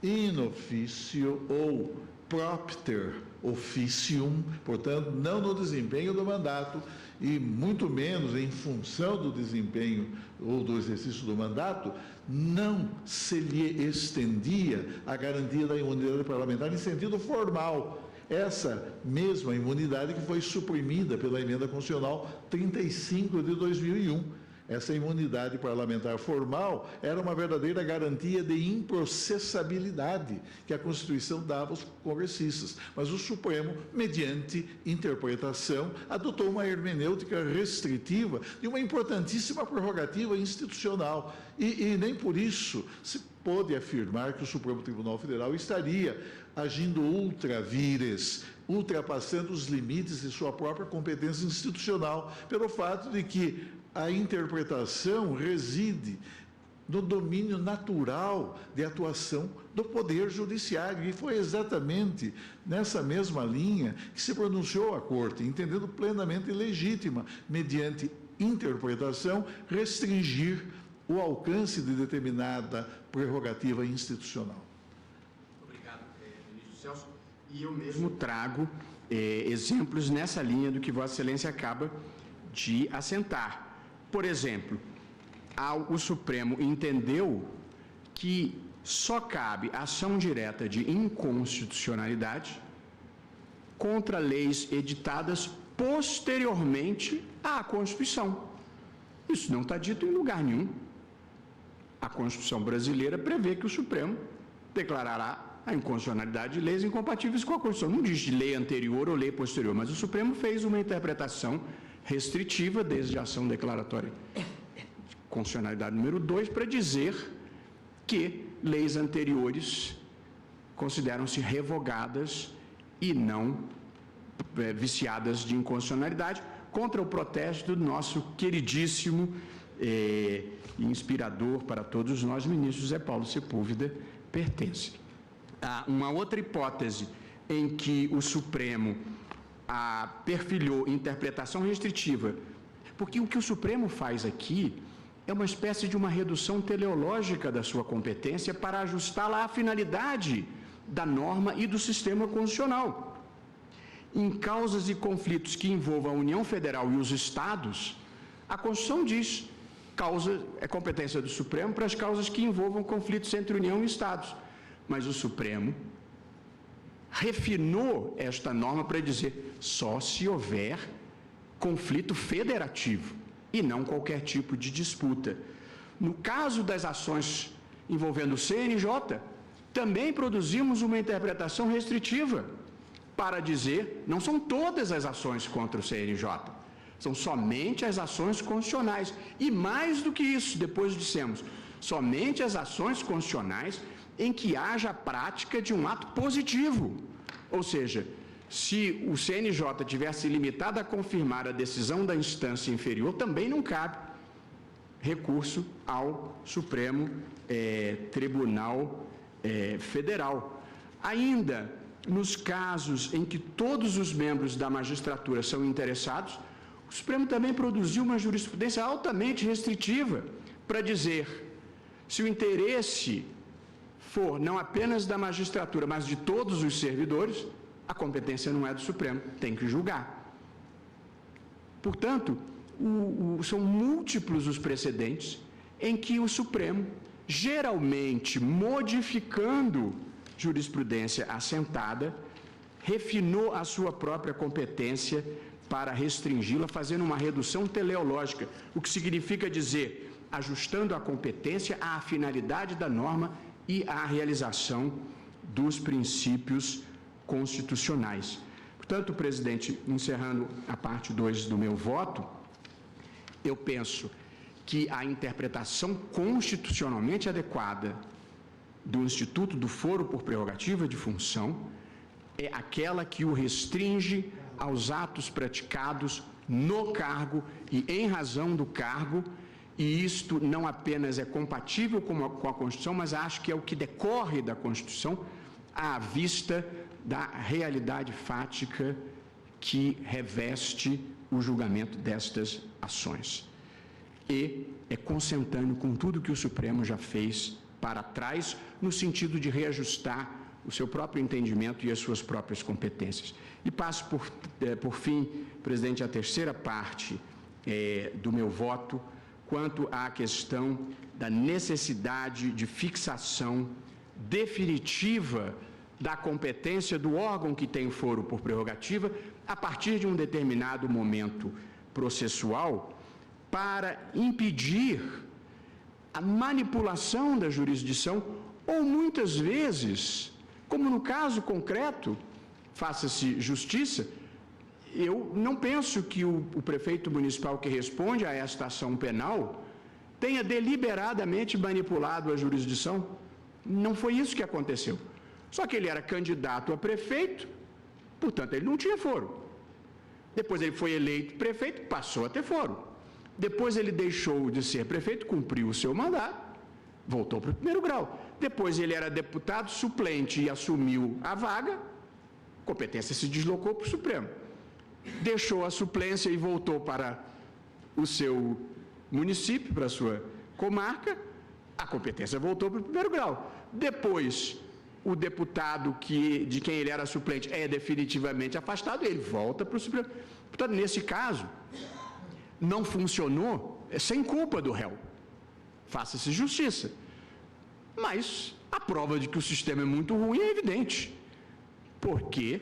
in officio ou propter officium, portanto, não no desempenho do mandato e muito menos em função do desempenho ou do exercício do mandato, não se lhe estendia a garantia da imunidade parlamentar em sentido formal. Essa mesma imunidade que foi suprimida pela Emenda Constitucional 35 de 2001. Essa imunidade parlamentar formal era uma verdadeira garantia de improcessabilidade que a Constituição dava aos congressistas. Mas o Supremo, mediante interpretação, adotou uma hermenêutica restritiva de uma importantíssima prerrogativa institucional. E nem por isso se pôde afirmar que o Supremo Tribunal Federal estaria agindo ultra vires, ultrapassando os limites de sua própria competência institucional, pelo fato de que a interpretação reside no domínio natural de atuação do Poder Judiciário. E foi exatamente nessa mesma linha que se pronunciou a Corte, entendendo plenamente legítima, mediante interpretação, restringir o alcance de determinada prerrogativa institucional. Obrigado, ministro Celso. E eu mesmo trago exemplos nessa linha do que Vossa Excelência acaba de assentar. Por exemplo, o Supremo entendeu que só cabe ação direta de inconstitucionalidade contra leis editadas posteriormente à Constituição. Isso não está dito em lugar nenhum. A Constituição brasileira prevê que o Supremo declarará a inconstitucionalidade de leis incompatíveis com a Constituição. Não diz de lei anterior ou lei posterior, mas o Supremo fez uma interpretação restritiva, desde a ação declaratória de constitucionalidade número 2, para dizer que leis anteriores consideram-se revogadas e não viciadas de inconstitucionalidade, contra o protesto do nosso queridíssimo e inspirador para todos nós, ministro José Paulo Sepúlveda, pertence. Uma outra hipótese em que o Supremo perfilhou interpretação restritiva, porque o que o Supremo faz aqui é uma espécie de uma redução teleológica da sua competência para ajustá-la à finalidade da norma e do sistema constitucional. Em causas e conflitos que envolvam a União Federal e os Estados, a Constituição diz é competência do Supremo para as causas que envolvam conflitos entre União e Estados. Mas o Supremo refinou esta norma para dizer só se houver conflito federativo e não qualquer tipo de disputa. No caso das ações envolvendo o CNJ, também produzimos uma interpretação restritiva para dizer não são todas as ações contra o CNJ, são somente as ações constitucionais. E mais do que isso, depois dissemos, somente as ações constitucionais em que haja a prática de um ato positivo. Ou seja, se o CNJ tivesse limitado a confirmar a decisão da instância inferior, também não cabe recurso ao Supremo Tribunal Federal. Ainda, nos casos em que todos os membros da magistratura são interessados, o Supremo também produziu uma jurisprudência altamente restritiva para dizer se o interesse for não apenas da magistratura, mas de todos os servidores, a competência não é do Supremo, tem que julgar. Portanto, são múltiplos os precedentes em que o Supremo, geralmente modificando jurisprudência assentada, refinou a sua própria competência para restringi-la, fazendo uma redução teleológica, o que significa dizer, ajustando a competência à finalidade da norma e à realização dos princípios constitucionais. Portanto, presidente, encerrando a parte 2 do meu voto, eu penso que a interpretação constitucionalmente adequada do Instituto do Foro por Prerrogativa de Função é aquela que o restringe aos atos praticados no cargo e em razão do cargo, e isto não apenas é compatível com a Constituição, mas acho que é o que decorre da Constituição à vista da realidade fática que reveste o julgamento destas ações. E é consentâneo com tudo que o Supremo já fez para trás, no sentido de reajustar o seu próprio entendimento e as suas próprias competências. E passo, por fim, presidente, a terceira parte do meu voto, quanto à questão da necessidade de fixação definitiva da competência do órgão que tem foro por prerrogativa a partir de um determinado momento processual para impedir a manipulação da jurisdição ou, muitas vezes, como no caso concreto, faça-se justiça, eu não penso que o prefeito municipal que responde a esta ação penal tenha deliberadamente manipulado a jurisdição. Não foi isso que aconteceu. Só que ele era candidato a prefeito, portanto, ele não tinha foro. Depois ele foi eleito prefeito, passou a ter foro. Depois ele deixou de ser prefeito, cumpriu o seu mandato, voltou para o primeiro grau. Depois ele era deputado suplente e assumiu a vaga, a competência se deslocou para o Supremo. Deixou a suplência e voltou para o seu município, para a sua comarca, a competência voltou para o primeiro grau. Depois, o deputado de quem ele era suplente é definitivamente afastado, ele volta para o Supremo. Portanto, nesse caso, não funcionou sem culpa do réu. Faça-se justiça. Mas a prova de que o sistema é muito ruim é evidente. Porque,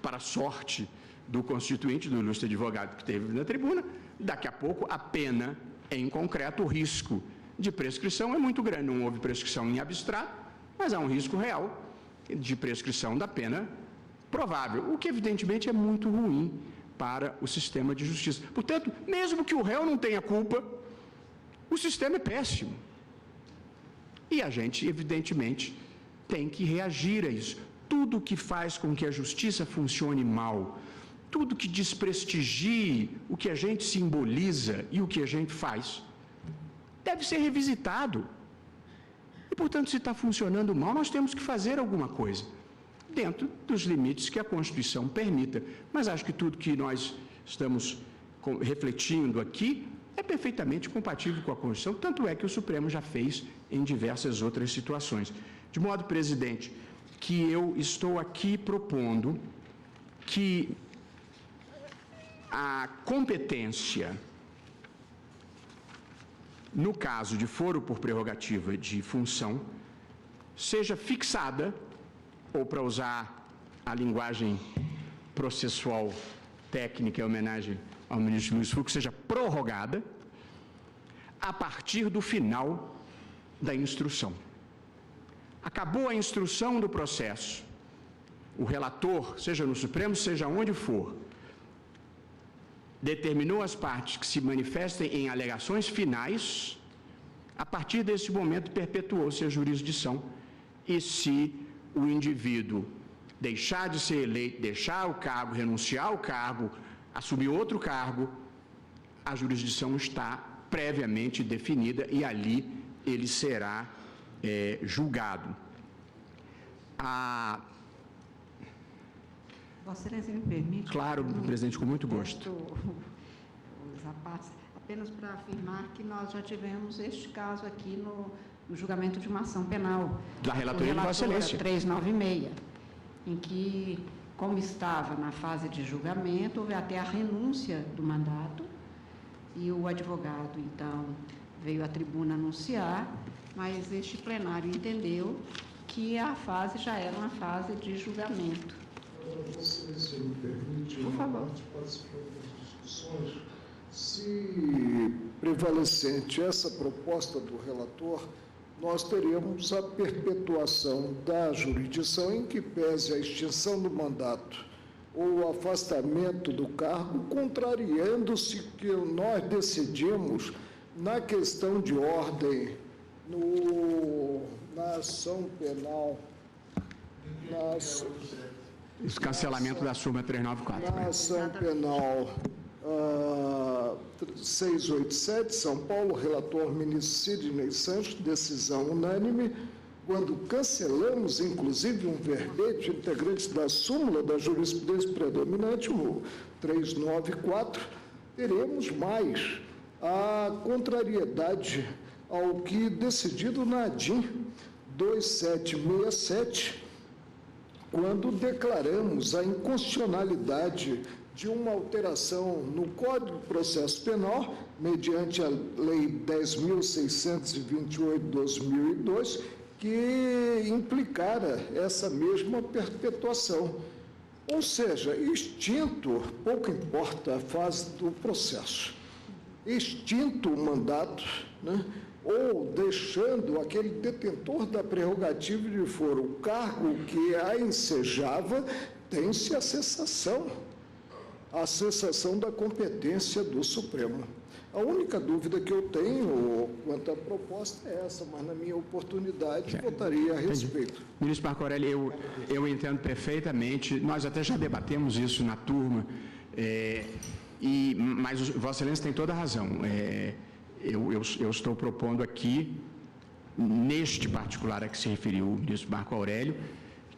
para a sorte do constituinte, do ilustre advogado que esteve na tribuna, daqui a pouco a pena, em concreto, o risco de prescrição é muito grande. Não houve prescrição em abstrato, mas há um risco real de prescrição da pena provável, o que evidentemente é muito ruim para o sistema de justiça. Portanto, mesmo que o réu não tenha culpa, o sistema é péssimo. E a gente, evidentemente, tem que reagir a isso. Tudo que faz com que a justiça funcione mal, tudo que desprestigie o que a gente simboliza e o que a gente faz, deve ser revisitado. E, portanto, se está funcionando mal, nós temos que fazer alguma coisa, dentro dos limites que a Constituição permita. Mas acho que tudo que nós estamos refletindo aqui é perfeitamente compatível com a Constituição, tanto é que o Supremo já fez em diversas outras situações. De modo, presidente, que eu estou aqui propondo que a competência, no caso de foro por prerrogativa de função, seja fixada, ou para usar a linguagem processual técnica em homenagem ao ministro Luiz Fux, seja prorrogada a partir do final da instrução. Acabou a instrução do processo, o relator, seja no Supremo, seja onde for, determinou as partes que se manifestem em alegações finais, a partir desse momento perpetuou-se a jurisdição. E se o indivíduo deixar de ser eleito, deixar o cargo, renunciar ao cargo, assumir outro cargo, a jurisdição está previamente definida e ali ele será julgado. Vossa Excelência me permite? Claro, presidente, com muito gosto. Apenas para afirmar que nós já tivemos este caso aqui no julgamento de uma ação penal. Da relatoria de Vossa Excelência. 396, em que, como estava na fase de julgamento, houve até a renúncia do mandato e o advogado, então, veio à tribuna anunciar, mas este plenário entendeu que a fase já era uma fase de julgamento. Se me permite, por favor, participando das discussões, se prevalecente essa proposta do relator, nós teríamos a perpetuação da jurisdição em que pese a extinção do mandato ou o afastamento do cargo, contrariando-se que nós decidimos na questão de ordem, na ação penal, Esse cancelamento da súmula 394. Na ação penal 687, São Paulo, relator ministro Sidney Santos, decisão unânime, quando cancelamos, inclusive, um verbete integrante da súmula da jurisprudência predominante, o 394, teremos mais a contrariedade ao que decidido na ADIM 2767, quando declaramos a inconstitucionalidade de uma alteração no Código de Processo Penal, mediante a Lei 10.628 de 2002, que implicara essa mesma perpetuação. Ou seja, extinto, pouco importa a fase do processo, extinto o mandato, né? Ou deixando aquele detentor da prerrogativa de foro o cargo que a ensejava, tem-se a cessação da competência do Supremo. A única dúvida que eu tenho quanto à proposta é essa, mas na minha oportunidade votaria a respeito. Ministro Marco Aurélio, eu entendo perfeitamente, nós até já debatemos isso na turma, mas Vossa Excelência tem toda a razão. Eu estou propondo aqui, neste particular a que se referiu o ministro Marco Aurélio,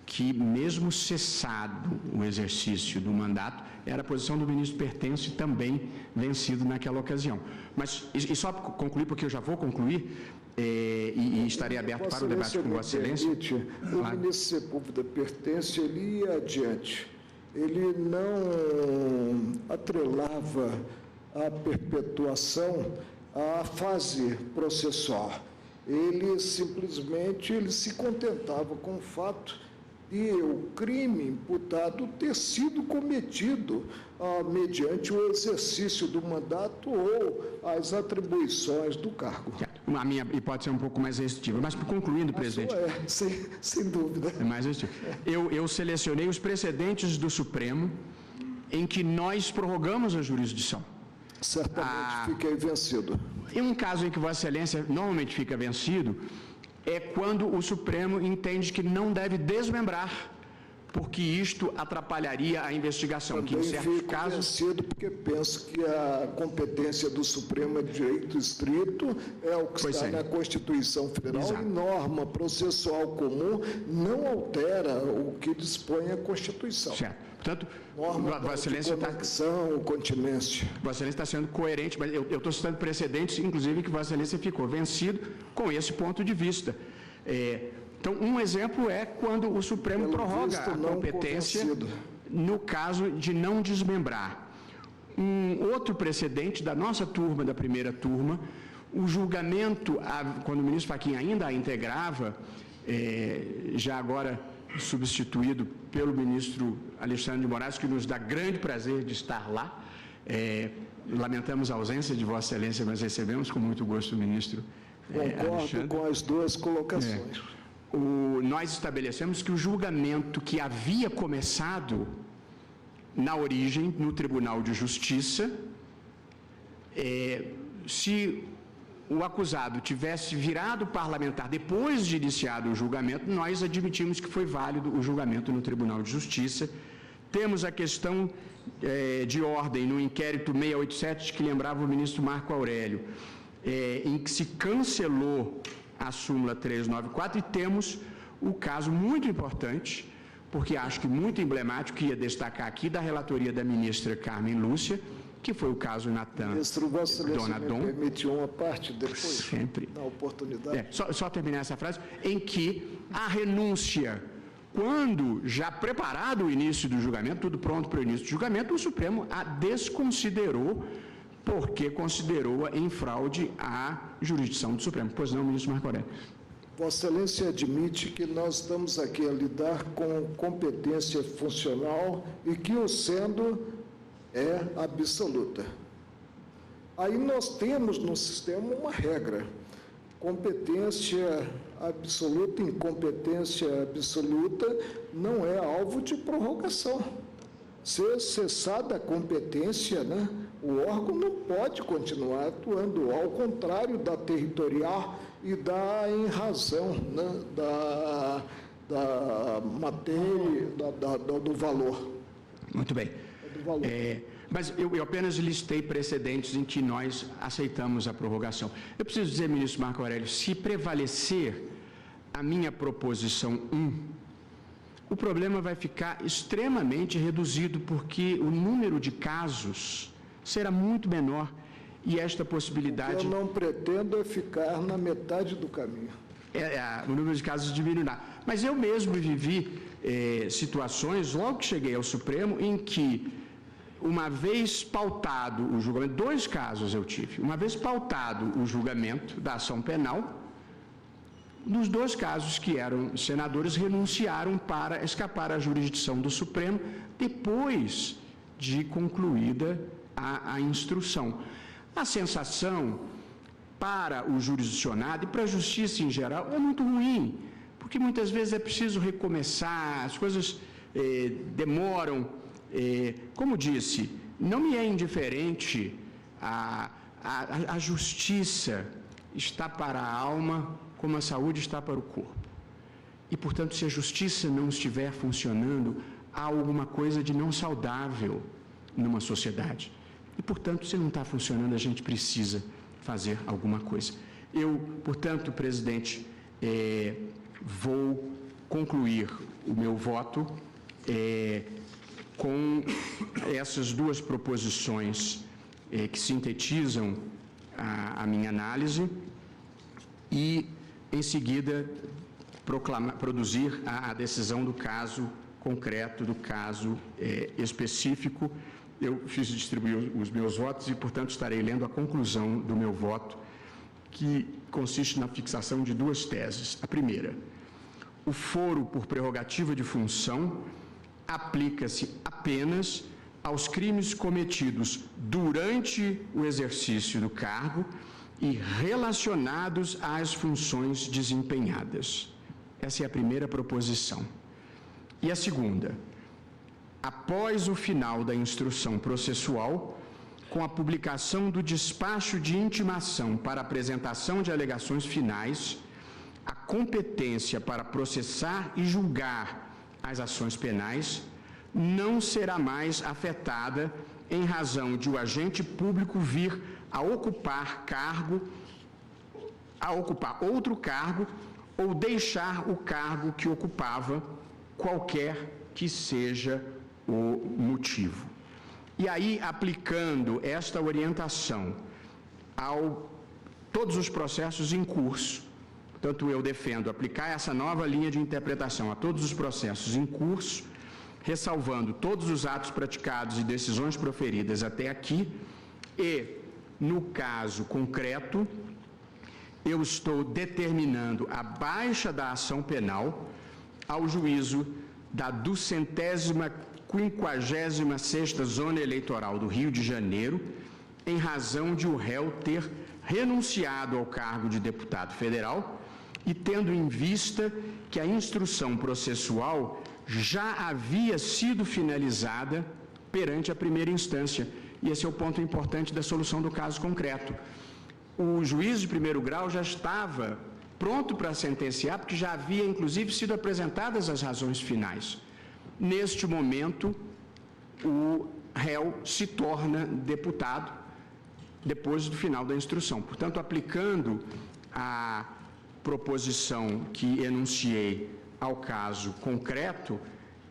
que mesmo cessado o exercício do mandato, era a posição do ministro Pertence também vencido naquela ocasião. Mas, e só concluir, porque eu já vou concluir, e estarei aberto para o debate com Vossa Excelência. O ministro Sepúlveda Pertence, ele ia adiante. Ele não atrelava a perpetuação à fase processual. Ele simplesmente se contentava com o fato de o crime imputado ter sido cometido mediante o exercício do mandato ou as atribuições do cargo. A minha hipótese é um pouco mais restritiva, mas concluindo, presidente... sem dúvida. É mais restritivo. Eu selecionei os precedentes do Supremo em que nós prorrogamos a jurisdição. Certamente fiquei vencido. Em um caso em que Vossa Excelência normalmente fica vencido, é quando o Supremo entende que não deve desmembrar, porque isto atrapalharia a investigação. Também que em certos casos vencido porque penso que a competência do Supremo é de direito estrito, é o que está na Constituição Federal. Exato. E norma processual comum não altera o que dispõe a Constituição. Certo. Portanto, Vossa Excelência continência. Vossa Excelência está sendo coerente, mas eu estou citando precedentes, inclusive, que Vossa Excelência ficou vencido com esse ponto de vista. Então, um exemplo é quando o Supremo prorroga a competência no caso de não desmembrar. Um outro precedente da nossa turma, da primeira turma, o julgamento, quando o ministro Fachin ainda a integrava, já agora substituído pelo ministro Alexandre de Moraes, que nos dá grande prazer de estar lá. Lamentamos a ausência de Vossa Excelência, mas recebemos com muito gosto o ministro Alexandre. Com as duas colocações. Nós estabelecemos que o julgamento que havia começado na origem, no Tribunal de Justiça, se o acusado tivesse virado parlamentar depois de iniciado o julgamento, nós admitimos que foi válido o julgamento no Tribunal de Justiça. Temos a questão de ordem no inquérito 687, que lembrava o ministro Marco Aurélio, em que se cancelou a súmula 394, e temos o caso muito importante, porque acho que muito emblemático, que ia destacar aqui, da relatoria da ministra Carmen Lúcia, que foi o caso Natan Donadon. Me permitiu uma parte depois, sempre, na oportunidade. Só terminar essa frase, em que a renúncia, quando já preparado o início do julgamento, tudo pronto para o início do julgamento, o Supremo a desconsiderou, porque considerou-a em fraude à jurisdição do Supremo. Pois não, ministro Marco Aurélio. Vossa Excelência admite que nós estamos aqui a lidar com competência funcional e que, o sendo, é absoluta. Aí nós temos no sistema uma regra: competência absoluta, incompetência absoluta não é alvo de prorrogação. Se cessada a competência, né, o órgão não pode continuar atuando, ao contrário da territorial e da em razão, né, da matéria, do valor. Muito bem. Mas eu apenas listei precedentes em que nós aceitamos a prorrogação. Eu preciso dizer, ministro Marco Aurélio, se prevalecer a minha proposição 1, o problema vai ficar extremamente reduzido, porque o número de casos será muito menor e esta possibilidade... Eu não pretendo ficar na metade do caminho. O número de casos diminuirá. Mas eu mesmo vivi situações, logo que cheguei ao Supremo, em que, uma vez pautado o julgamento, 2 casos eu tive, uma vez pautado o julgamento da ação penal, nos 2 casos que eram senadores renunciaram para escapar à jurisdição do Supremo depois de concluída a instrução. A sensação para o jurisdicionado e para a justiça em geral é muito ruim, porque muitas vezes é preciso recomeçar, as coisas demoram. Como disse, não me é indiferente a justiça está para a alma como a saúde está para o corpo. E, portanto, se a justiça não estiver funcionando, há alguma coisa de não saudável numa sociedade. E, portanto, se não está funcionando, a gente precisa fazer alguma coisa. Eu, portanto, presidente, vou concluir o meu voto com essas 2 proposições que sintetizam a minha análise e, em seguida, produzir a decisão do caso concreto, do caso específico. Eu fiz distribuir os meus votos e, portanto, estarei lendo a conclusão do meu voto, que consiste na fixação de 2 teses. A primeira, o foro por prerrogativa de função aplica-se apenas aos crimes cometidos durante o exercício do cargo e relacionados às funções desempenhadas. Essa é a primeira proposição. E a segunda, após o final da instrução processual, com a publicação do despacho de intimação para apresentação de alegações finais, a competência para processar e julgar as ações penais não será mais afetada em razão de o agente público vir a ocupar outro cargo ou deixar o cargo que ocupava, qualquer que seja o motivo. E aí, aplicando esta orientação a todos os processos em curso, portanto, eu defendo aplicar essa nova linha de interpretação a todos os processos em curso, ressalvando todos os atos praticados e decisões proferidas até aqui, e, no caso concreto, eu estou determinando a baixa da ação penal ao juízo da 256ª Zona Eleitoral do Rio de Janeiro, em razão de o réu ter renunciado ao cargo de deputado federal e tendo em vista que a instrução processual já havia sido finalizada perante a primeira instância. E esse é o ponto importante da solução do caso concreto. O juiz de primeiro grau já estava pronto para sentenciar, porque já havia, inclusive, sido apresentadas as razões finais. Neste momento, o réu se torna deputado depois do final da instrução. Portanto, aplicando a proposição que enunciei ao caso concreto,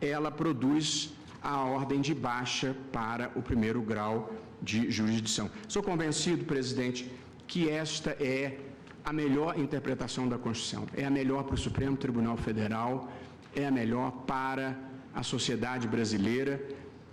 ela produz a ordem de baixa para o primeiro grau de jurisdição. Sou convencido, presidente, que esta é a melhor interpretação da Constituição, é a melhor para o Supremo Tribunal Federal, é a melhor para a sociedade brasileira,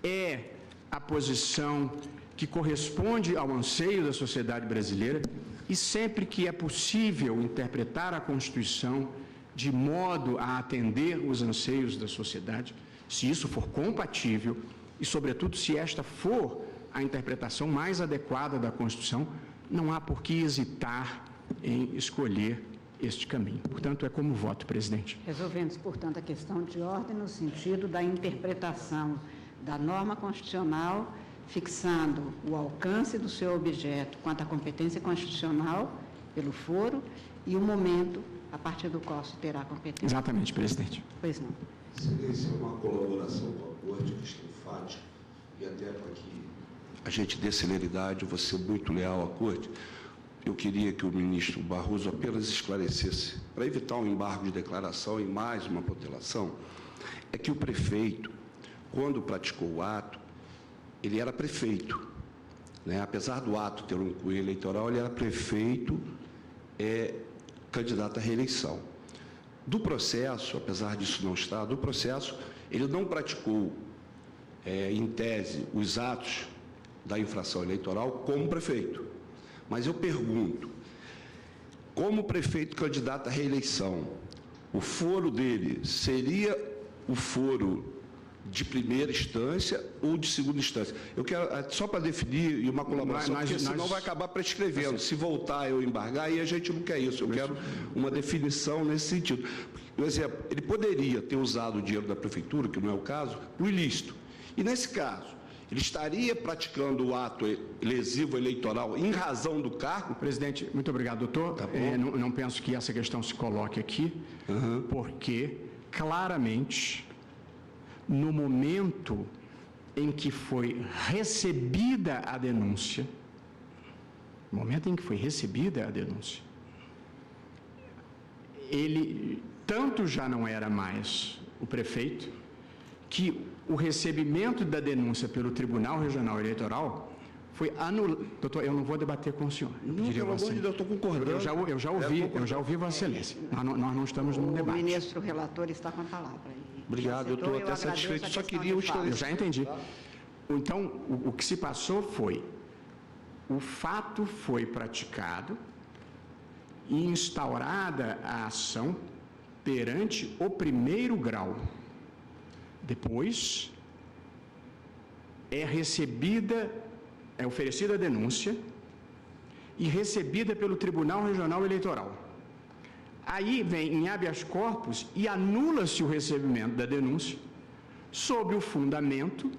é a posição que corresponde ao anseio da sociedade brasileira, e sempre que é possível interpretar a Constituição de modo a atender os anseios da sociedade, se isso for compatível e, sobretudo, se esta for a interpretação mais adequada da Constituição, não há por que hesitar em escolher este caminho. Portanto, é como voto, presidente. Resolvendo, portanto, a questão de ordem no sentido da interpretação da norma constitucional, fixando o alcance do seu objeto quanto à competência constitucional pelo foro e o momento a partir do qual se terá competência. Exatamente, presidente. Pois não. Excelência, uma colaboração com a Corte, questão enfática, e até para que a gente dê celeridade, eu vou ser muito leal à Corte. eu queria que o ministro Barroso apenas esclarecesse, para evitar um embargo de declaração e mais uma protelação, é que o prefeito, quando praticou o ato, ele era prefeito, né? Apesar do ato ter um cunho eleitoral, ele era prefeito, candidato à reeleição. Do processo, apesar disso não estar, do processo, ele não praticou, em tese, os atos da infração eleitoral como prefeito. Mas eu pergunto, como prefeito candidato à reeleição, o foro dele seria o foro de primeira instância ou de segunda instância? Eu quero, só para definir, e uma colaboração, porque senão vai acabar prescrevendo. Se voltar eu embargar, aí a gente não quer isso. Eu quero uma definição nesse sentido. Por exemplo, ele poderia ter usado o dinheiro da prefeitura, que não é o caso, o ilícito. E nesse caso, ele estaria praticando o ato lesivo eleitoral em razão do cargo? Presidente, muito obrigado, doutor. Tá Não penso que essa questão se coloque aqui, porque, claramente, no momento em que foi recebida a denúncia, ele tanto já não era mais o prefeito, que o recebimento da denúncia pelo Tribunal Regional Eleitoral foi anulado. Doutor, eu não vou debater com o senhor. Não, pelo amor de Deus, eu estou concordando. Eu já ouvi Vossa Excelência. Nós não estamos num debate. O ministro relator está com a palavra. Obrigado, eu estou até satisfeito. Só queria Eu já entendi. Então, o que se passou foi, o fato foi praticado e instaurada a ação perante o primeiro grau. Depois, é oferecida a denúncia e recebida pelo Tribunal Regional Eleitoral. Aí vem em habeas corpus e anula-se o recebimento da denúncia sob o fundamento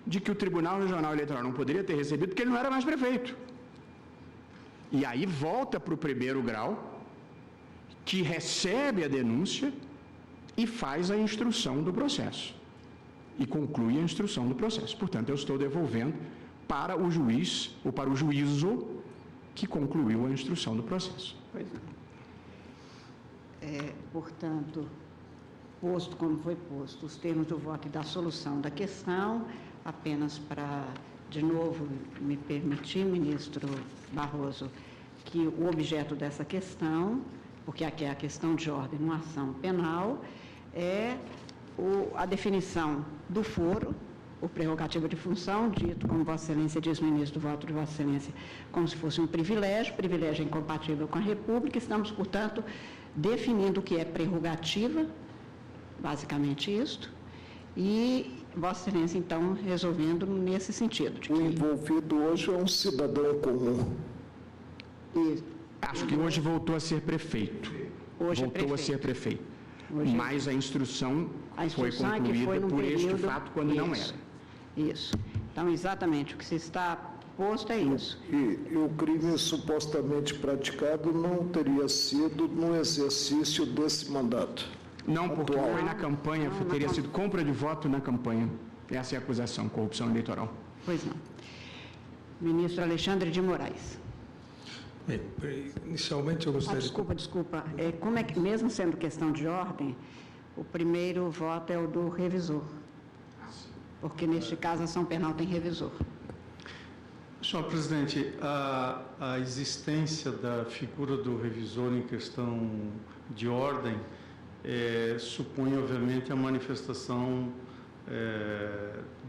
de que o Tribunal Regional Eleitoral não poderia ter recebido porque ele não era mais prefeito. E aí volta para o primeiro grau, que recebe a denúncia e faz a instrução do processo. E conclui a instrução do processo. Portanto, eu estou devolvendo para o juiz, ou para o juízo, que concluiu a instrução do processo. Pois é. Portanto, posto como foi posto, os termos do voto e da solução da questão, apenas para, de novo, me permitir, ministro Barroso, que o objeto dessa questão, porque aqui é a questão de ordem numa ação penal, é a definição do foro, o prerrogativo de função, dito, como Vossa Excelência diz no início do voto de Vossa Excelência, como se fosse um privilégio incompatível com a República. Estamos, portanto, definindo o que é prerrogativa, basicamente isto, e Vossa Excelência, então, resolvendo nesse sentido. O envolvido hoje é um cidadão comum. Acho que hoje voltou a ser prefeito. Voltou a ser prefeito. Mas a instrução foi concluída por este fato quando não era. Isso. Então, exatamente, o que se está posto é isso. E o crime supostamente praticado não teria sido no exercício desse mandato? Não, porque foi na campanha, teria sido compra de voto na campanha. Essa é a acusação, corrupção eleitoral. Pois não. Ministro Alexandre de Moraes. Bem, inicialmente eu gostaria Desculpa. Como é que, mesmo sendo questão de ordem, o primeiro voto é o do revisor? Porque, neste caso, a ação penal tem revisor. Senhor presidente, a existência da figura do revisor em questão de ordem supõe, obviamente, a manifestação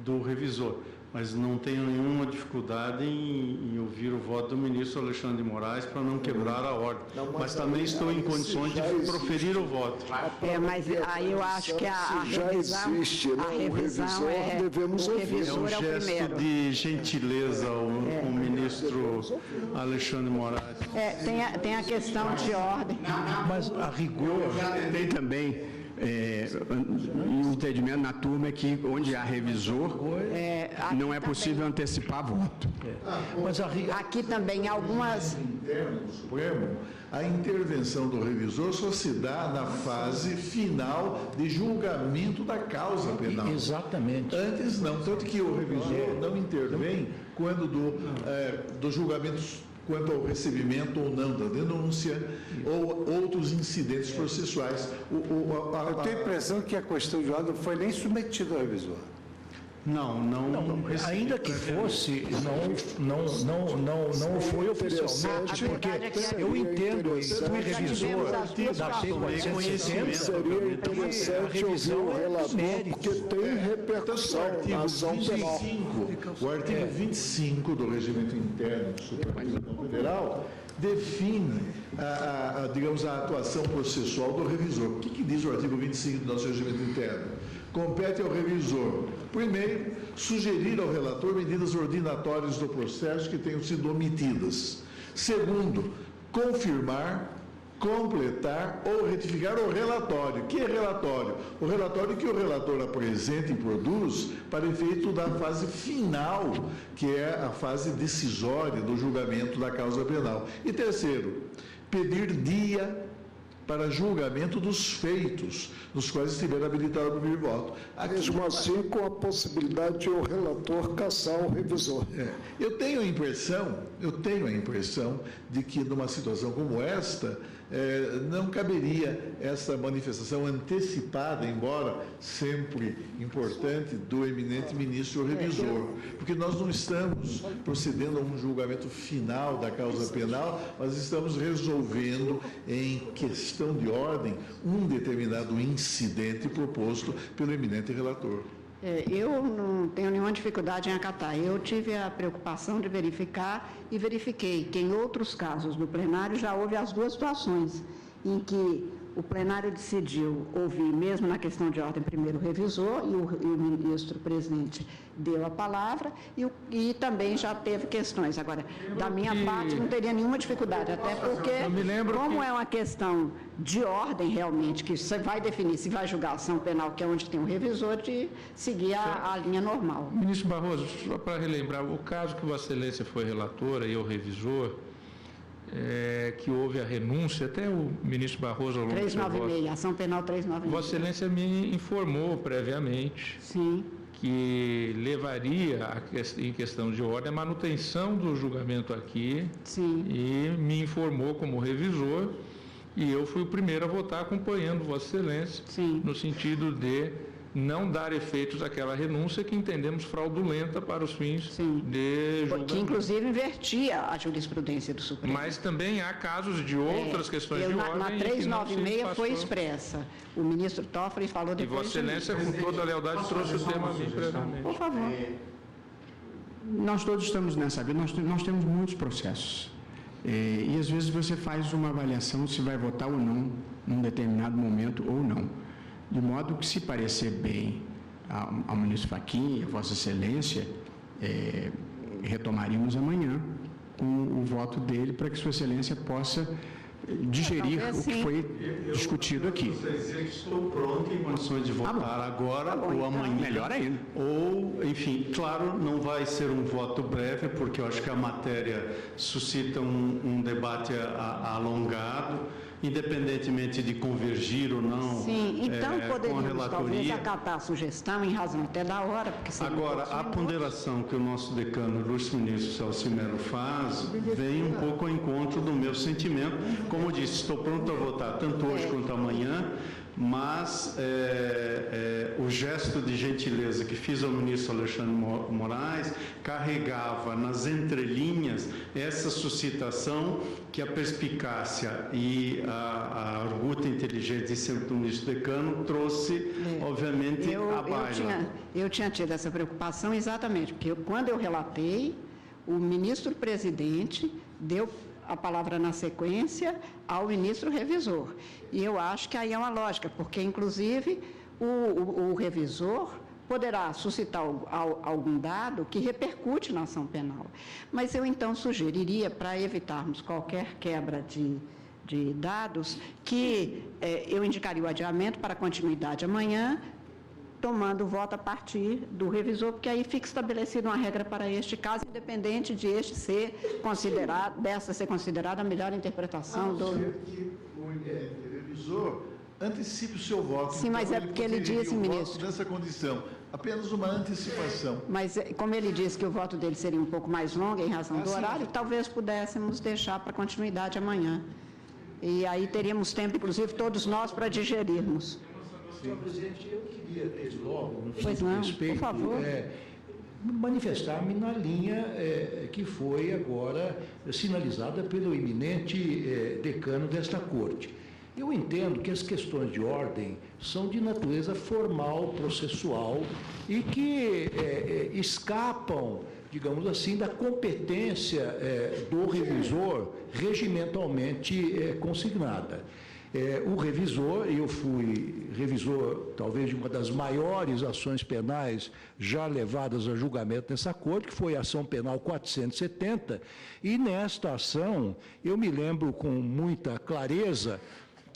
do revisor. Mas não tenho nenhuma dificuldade em ouvir o voto do ministro Alexandre de Moraes para não quebrar a ordem. Mas também estou em condições de proferir o voto. Mas aí eu acho que a já revisão... existe, né? A revisão devemos o ouvir. revisor É um gesto de gentileza ao ministro Alexandre de Moraes. Tem a questão de ordem. Mas a rigor tem também o entendimento na turma é que onde há revisor não é possível antecipar voto. Mas Aqui também algumas... interno do Supremo, a intervenção do revisor só se dá na fase final de julgamento da causa penal. Exatamente. Antes não, tanto que o revisor não intervém quando do julgamento quanto ao recebimento ou não da denúncia ou outros incidentes processuais. Eu tenho a impressão que a questão de ordem não foi nem submetida ao revisor. Não, ainda que fosse, não foi oficialmente, porque eu entendo, e fui revisor da T470, a revisão é dos méritos. Que tem repercussão na ação penal. O artigo 25 do Regimento Interno do Supremo Tribunal Federal define, digamos, a atuação processual do revisor. O que diz o artigo 25 do nosso Regimento Interno? Compete ao revisor, primeiro, sugerir ao relator medidas ordinatórias do processo que tenham sido omitidas. Segundo, confirmar, completar ou retificar o relatório. Que é relatório? O relatório que o relator apresenta e produz para efeito da fase final, que é a fase decisória do julgamento da causa penal. E terceiro, pedir dia para julgamento dos feitos, nos quais estiver habilitado o vir voto. Mesmo assim, com a possibilidade de o relator cassar o revisor. Eu tenho a impressão de que numa situação como esta, não caberia essa manifestação antecipada, embora sempre importante, do eminente ministro revisor, porque nós não estamos procedendo a um julgamento final da causa penal, mas estamos resolvendo em questão de ordem um determinado incidente proposto pelo eminente relator. Eu não tenho nenhuma dificuldade em acatar. Eu tive a preocupação de verificar e verifiquei que em outros casos do plenário já houve as duas situações em que o plenário decidiu ouvir, mesmo na questão de ordem, primeiro o revisor e o ministro-presidente deu a palavra e também já teve questões. Agora, da minha parte, não teria nenhuma dificuldade, até porque, como é uma questão de ordem realmente, que você vai definir se vai julgar a ação penal, que é onde tem o revisor, de seguir a linha normal. Ministro Barroso, só para relembrar, o caso que Vossa Excelência foi relatora e o revisor, que houve a renúncia, até o ministro Barroso... 396, ação penal 396. Vossa Excelência me informou previamente que levaria, em questão de ordem, a manutenção do julgamento aqui. Sim. E me informou como revisor, e eu fui o primeiro a votar acompanhando Vossa Excelência, no sentido de não dar efeitos àquela renúncia que entendemos fraudulenta para os fins de julgamento. Que, inclusive, invertia a jurisprudência do Supremo. Mas também há casos de outras questões de ordem... Na 396 foi expressa. O ministro Toffoli falou depois... E Vossa Excelência, com toda a lealdade, trouxe o tema a mim previamente. Por favor. Nós todos estamos nessa vida, nós temos muitos processos. E, às vezes, você faz uma avaliação se vai votar ou não, num determinado momento ou não. De modo que, se parecer bem ao ministro Fachin e a Vossa Excelência, retomaríamos amanhã com o voto dele para que Sua Excelência possa digerir o que foi discutido aqui. Estou pronto em condições de votar agora ou amanhã. Melhor ainda. Ou, enfim, claro, não vai ser um voto breve, porque eu acho que a matéria suscita um debate alongado, independentemente de convergir ou não. Sim, então poderíamos talvez acatar a sugestão em razão até da hora. Porque agora, a ponderação que o nosso decano, o ilustre-ministro Celso Melo faz, vem um pouco ao encontro do meu sentimento. Como eu disse, estou pronto a votar tanto hoje quanto amanhã, mas o gesto de gentileza que fiz ao ministro Alexandre Moraes carregava nas entrelinhas essa suscitação que a perspicácia e a arguta inteligência do ministro decano trouxe, obviamente, à baila. Eu tinha tido essa preocupação exatamente, porque quando eu relatei, o ministro-presidente deu a palavra na sequência ao ministro revisor. E eu acho que aí é uma lógica, porque, inclusive, o revisor poderá suscitar algum dado que repercute na ação penal. Mas eu, então, sugeriria, para evitarmos qualquer quebra de dados, que eu indicaria o adiamento para continuidade amanhã, tomando o voto a partir do revisor, porque aí fica estabelecida uma regra para este caso, independente de este ser considerado, dessa ser considerada a melhor interpretação do... que o revisor antecipe o seu voto. Sim, então, mas é porque ele disse, ministro... Nessa condição, apenas uma antecipação. Mas, como ele disse que o voto dele seria um pouco mais longo em razão do horário, talvez pudéssemos deixar para continuidade amanhã. E aí teríamos tempo, inclusive, todos nós, para digerirmos. Senhor presidente, eu queria, desde logo, no Pois não, respeito, por favor. Manifestar-me na linha que foi agora sinalizada pelo eminente decano desta Corte. Eu entendo que as questões de ordem são de natureza formal, processual e que escapam, digamos assim, da competência do revisor regimentalmente consignada. O revisor, eu fui revisor talvez de uma das maiores ações penais já levadas a julgamento nessa corte, que foi a ação penal 470, e nesta ação eu me lembro com muita clareza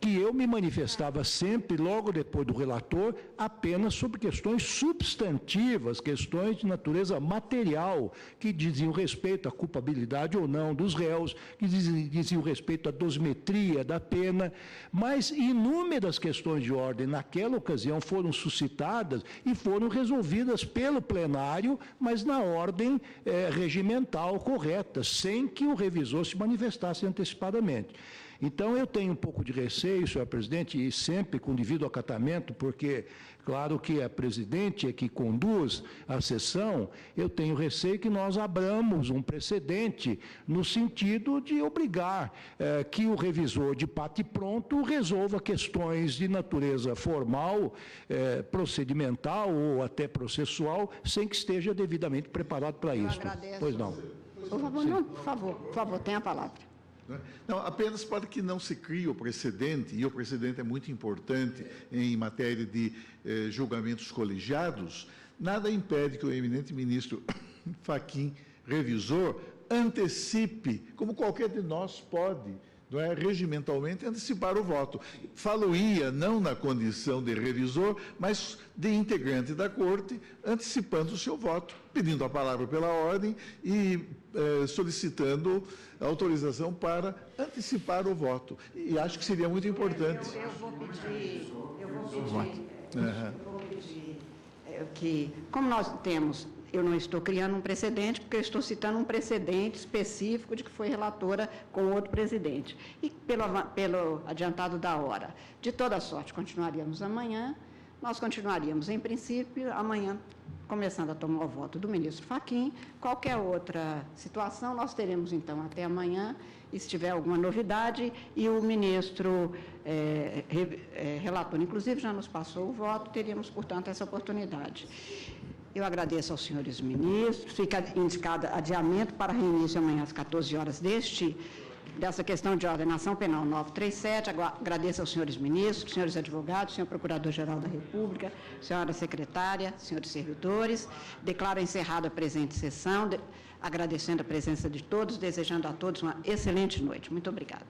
que eu me manifestava sempre, logo depois do relator, apenas sobre questões substantivas, questões de natureza material, que diziam respeito à culpabilidade ou não dos réus, que diziam respeito à dosimetria da pena, mas inúmeras questões de ordem naquela ocasião foram suscitadas e foram resolvidas pelo plenário, mas na ordem regimental correta, sem que o revisor se manifestasse antecipadamente. Então, eu tenho um pouco de receio, senhor presidente, e sempre com devido acatamento, porque, claro que a presidente é que conduz a sessão, eu tenho receio que nós abramos um precedente no sentido de obrigar que o revisor de bate pronto resolva questões de natureza formal, procedimental ou até processual, sem que esteja devidamente preparado para isso. Pois não. Por favor, não, por favor, tenha a palavra. Não, apenas para que não se crie o precedente, e o precedente é muito importante em matéria de julgamentos colegiados, nada impede que o eminente ministro Fachin, revisor, antecipe, como qualquer de nós pode, não é, regimentalmente, antecipar o voto. Falo-ia não na condição de revisor, mas de integrante da Corte, antecipando o seu voto, pedindo a palavra pela ordem e solicitando autorização para antecipar o voto. E acho que seria muito importante. Eu vou pedir que, como nós temos, eu não estou criando um precedente, porque eu estou citando um precedente específico de que foi relatora com outro presidente. E pelo adiantado da hora, de toda sorte, continuaríamos amanhã, nós continuaríamos, em princípio, amanhã, começando a tomar o voto do ministro Fachin. Qualquer outra situação, nós teremos, então, até amanhã, e se tiver alguma novidade, e o ministro relator, inclusive, já nos passou o voto, teríamos, portanto, essa oportunidade. Eu agradeço aos senhores ministros, fica indicado adiamento para reinício amanhã às 14 horas dessa questão de ordenação penal 937, agradeço aos senhores ministros, senhores advogados, senhor Procurador-Geral da República, senhora secretária, senhores servidores, declaro encerrada a presente sessão, agradecendo a presença de todos, desejando a todos uma excelente noite. Muito obrigada.